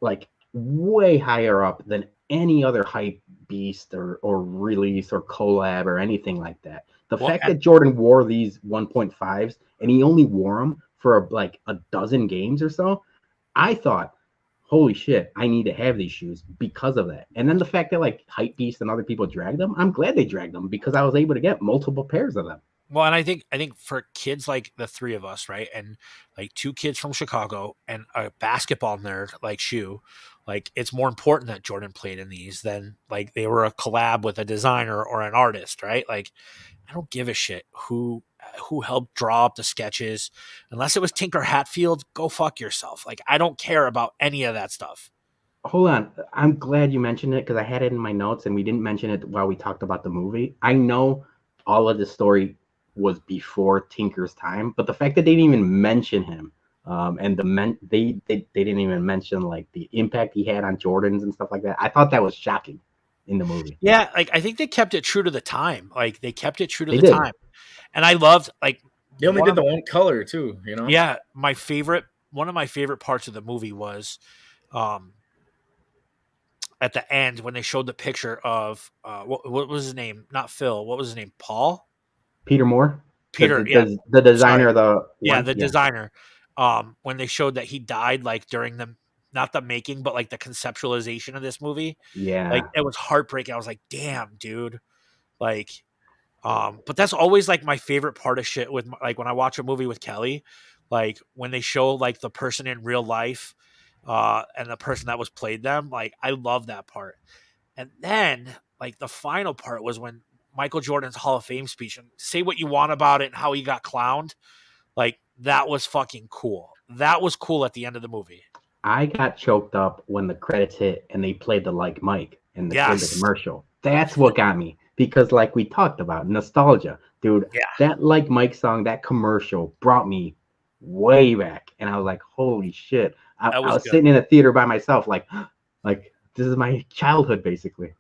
like way higher up than any other hype beast or release or collab or anything like that. The fact that Jordan wore these 1.5s and he only wore them for like a dozen games or so, I thought, holy shit, I need to have these shoes because of that. And then the fact that like hype beast and other people dragged them, I'm glad they dragged them because I was able to get multiple pairs of them. Well, and I think for kids like the three of us, right, and like two kids from Chicago and a basketball nerd like Schu, like it's more important that Jordan played in these than like they were a collab with a designer or an artist, right? Like I don't give a shit who helped draw up the sketches, unless it was Tinker Hatfield. Go fuck yourself. Like I don't care about any of that stuff. Hold on, I'm glad you mentioned it because I had it in my notes and we didn't mention it while we talked about the movie. I know all of the story was before Tinker's time, but the fact that they didn't even mention him, and they didn't even mention like the impact he had on Jordans and stuff like that, I thought that was shocking in the movie. Yeah, like I think they kept it true to the time. Like they kept it true to the time, and I loved like they only did the one color too. You know, yeah. One of my favorite parts of the movie was, at the end when they showed the picture of what was his name? Not Phil. What was his name? Paul. Peter Moore? Peter, the designer of the designer. When they showed that he died like during not the making, but like the conceptualization of this movie. Yeah. Like it was heartbreaking. I was like, damn, dude. Like But that's always like my favorite part of shit with like when I watch a movie with Kelly, like when they show like the person in real life, and the person that was played them, like I love that part. And then like the final part was when Michael Jordan's Hall of Fame speech, and say what you want about it and how he got clowned. Like that was fucking cool. That was cool at the end of the movie. I got choked up when the credits hit and they played the Like Mike in the Yes. commercial. That's what got me because, like we talked about, nostalgia, dude. Yeah. That Like Mike song, that commercial brought me way back, and I was like, "Holy shit!" I That was was good. sitting in a theater by myself, like this is my childhood, basically.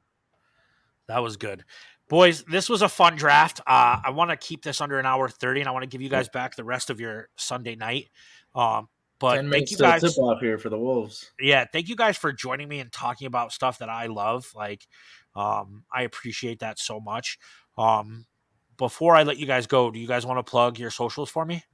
That was good. Boys, this was a fun draft. I want to keep this under an hour 30, and I want to give you guys back the rest of your Sunday night. But 10 thank minutes you till guys. tip off here for the Wolves. Yeah, thank you guys for joining me and talking about stuff that I love. Like, I appreciate that so much. Before I let you guys go, do you guys want to plug your socials for me?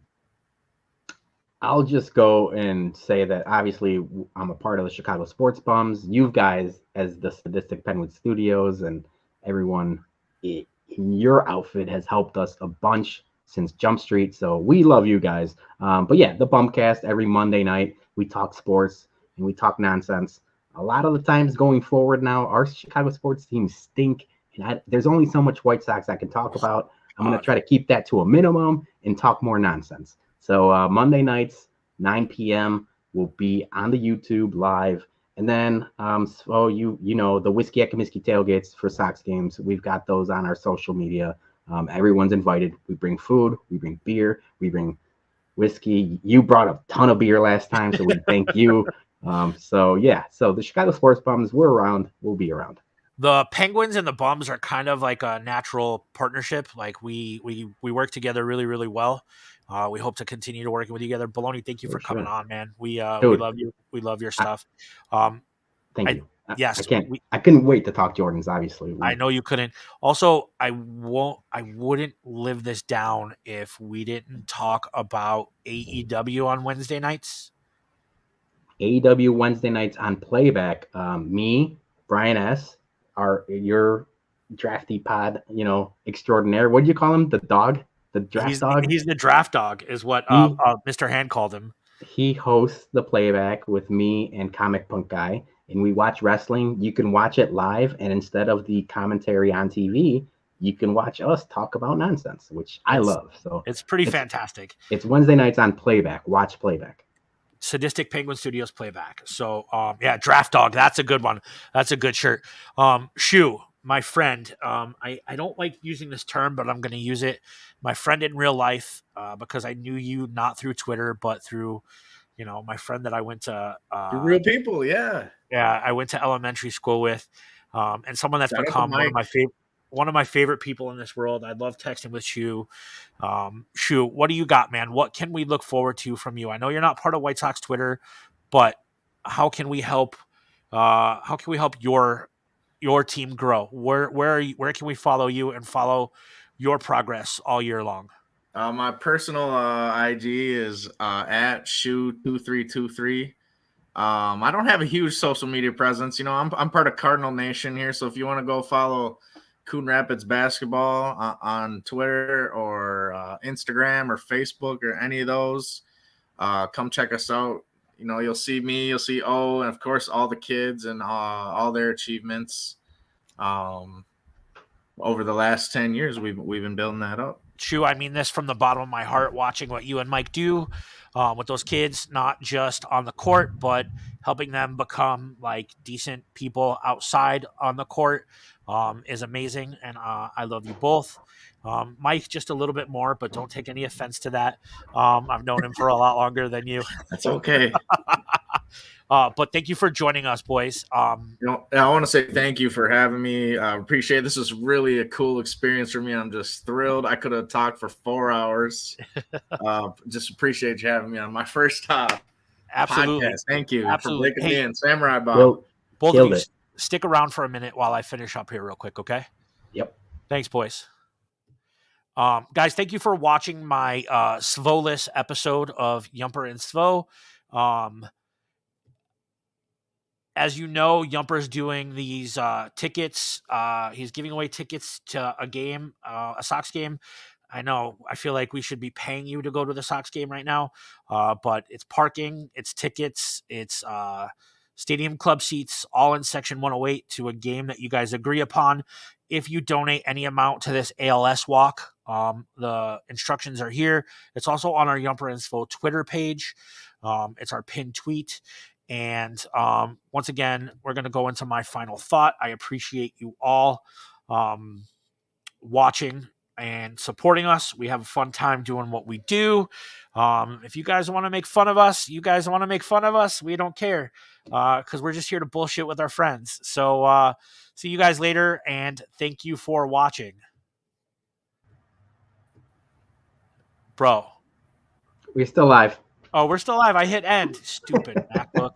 I'll just go and say that obviously I'm a part of the Chicago Sports Bums. You guys, as the Sadistic Penguin Studios, and everyone in your outfit has helped us a bunch since Jump Street. So we love you guys. But yeah, the Bumcast every Monday night, we talk sports and we talk nonsense. A lot of the times going forward now, our Chicago sports teams stink. And there's only so much White Sox I can talk about. I'm going to try to keep that to a minimum and talk more nonsense. So Monday nights, 9 p.m. will be on the YouTube live. And then, so you know, the Whiskey at Comiskey tailgates for Sox games, we've got those on our social media. Everyone's invited. We bring food, we bring beer, we bring whiskey. You brought a ton of beer last time, so we thank you. So the Chicago Sports Bums, we're around. We'll be around. The Penguins and the Bums are kind of like a natural partnership. Like we work together really, really well. We hope to continue to work with you together. Bologna, thank you for coming on, man. We love you. We love your stuff. Thank you. Yes, I couldn't wait to talk Jordans. Obviously, I know you couldn't. Also, I wouldn't live this down if we didn't talk about AEW on Wednesday nights. AEW Wednesday nights on playback. Me, Brian S., your drafty pod, extraordinaire. What do you call him? The dog? The draft dog? He's the draft dog, is what Mr. Hand called him. He hosts the playback with me and Comic Punk Guy, and we watch wrestling. You can watch it live, and instead of the commentary on TV, you can watch us talk about nonsense, which I love. So it's pretty fantastic. It's Wednesday nights on playback. Watch playback. Sadistic Penguin Studios playback. So Draft Dog. That's a good one. That's a good shirt. Schu, my friend. I don't like using this term, but I'm going to use it. My friend in real life, because I knew you not through Twitter, but through, my friend that I went to. Real people, yeah. Yeah, I went to elementary school with, and someone that's become one of my favorite people in this world. I love texting with Schu. Schu, what do you got, man? What can we look forward to from you? I know you're not part of White Sox Twitter, but how can we help? How can we help your team grow? Where can we follow you and follow your progress all year long? My personal IG is at Schu2323. I don't have a huge social media presence. I'm part of Cardinal Nation here, so if you want to go follow Coon Rapids basketball on Twitter or Instagram or Facebook or any of those, come check us out. You'll see me, you'll see O, and of course all the kids and all their achievements. Over the last 10 years, we've been building that up. Schu, I mean this from the bottom of my heart, watching what you and Mike do with those kids, not just on the court, but helping them become like decent people outside on the court is amazing. And I love you both. Mike, just a little bit more, but don't take any offense to that. I've known him for a lot longer than you. That's okay. But thank you for joining us, boys. I want to say thank you for having me. I appreciate it. This was really a cool experience for me. I'm just thrilled. I could have talked for 4 hours. Just appreciate you having me on my first Absolutely. podcast. Thank you for breaking me in. Samurai Bob. Both of you, stick around for a minute while I finish up here real quick, okay? Yep. Thanks, boys. Guys, thank you for watching my Svo-less episode of Jumper and Svo. as you know, Yumper's doing these tickets. He's giving away tickets to a game, a Sox game. I know. I feel like we should be paying you to go to the Sox game right now, but it's parking, it's tickets, it's stadium club seats, all in Section 108 to a game that you guys agree upon. If you donate any amount to this ALS walk, the instructions are here. It's also on our Yumper and Svo Twitter page. It's our pinned tweet. And once again, we're going to go into my final thought. I appreciate you all watching and supporting us. We have a fun time doing what we do. If you guys want to make fun of us, we don't care, because we're just here to bullshit with our friends. So see you guys later, and thank you for watching. Bro. We're still live. Oh, we're still live. I hit end. Stupid MacBook.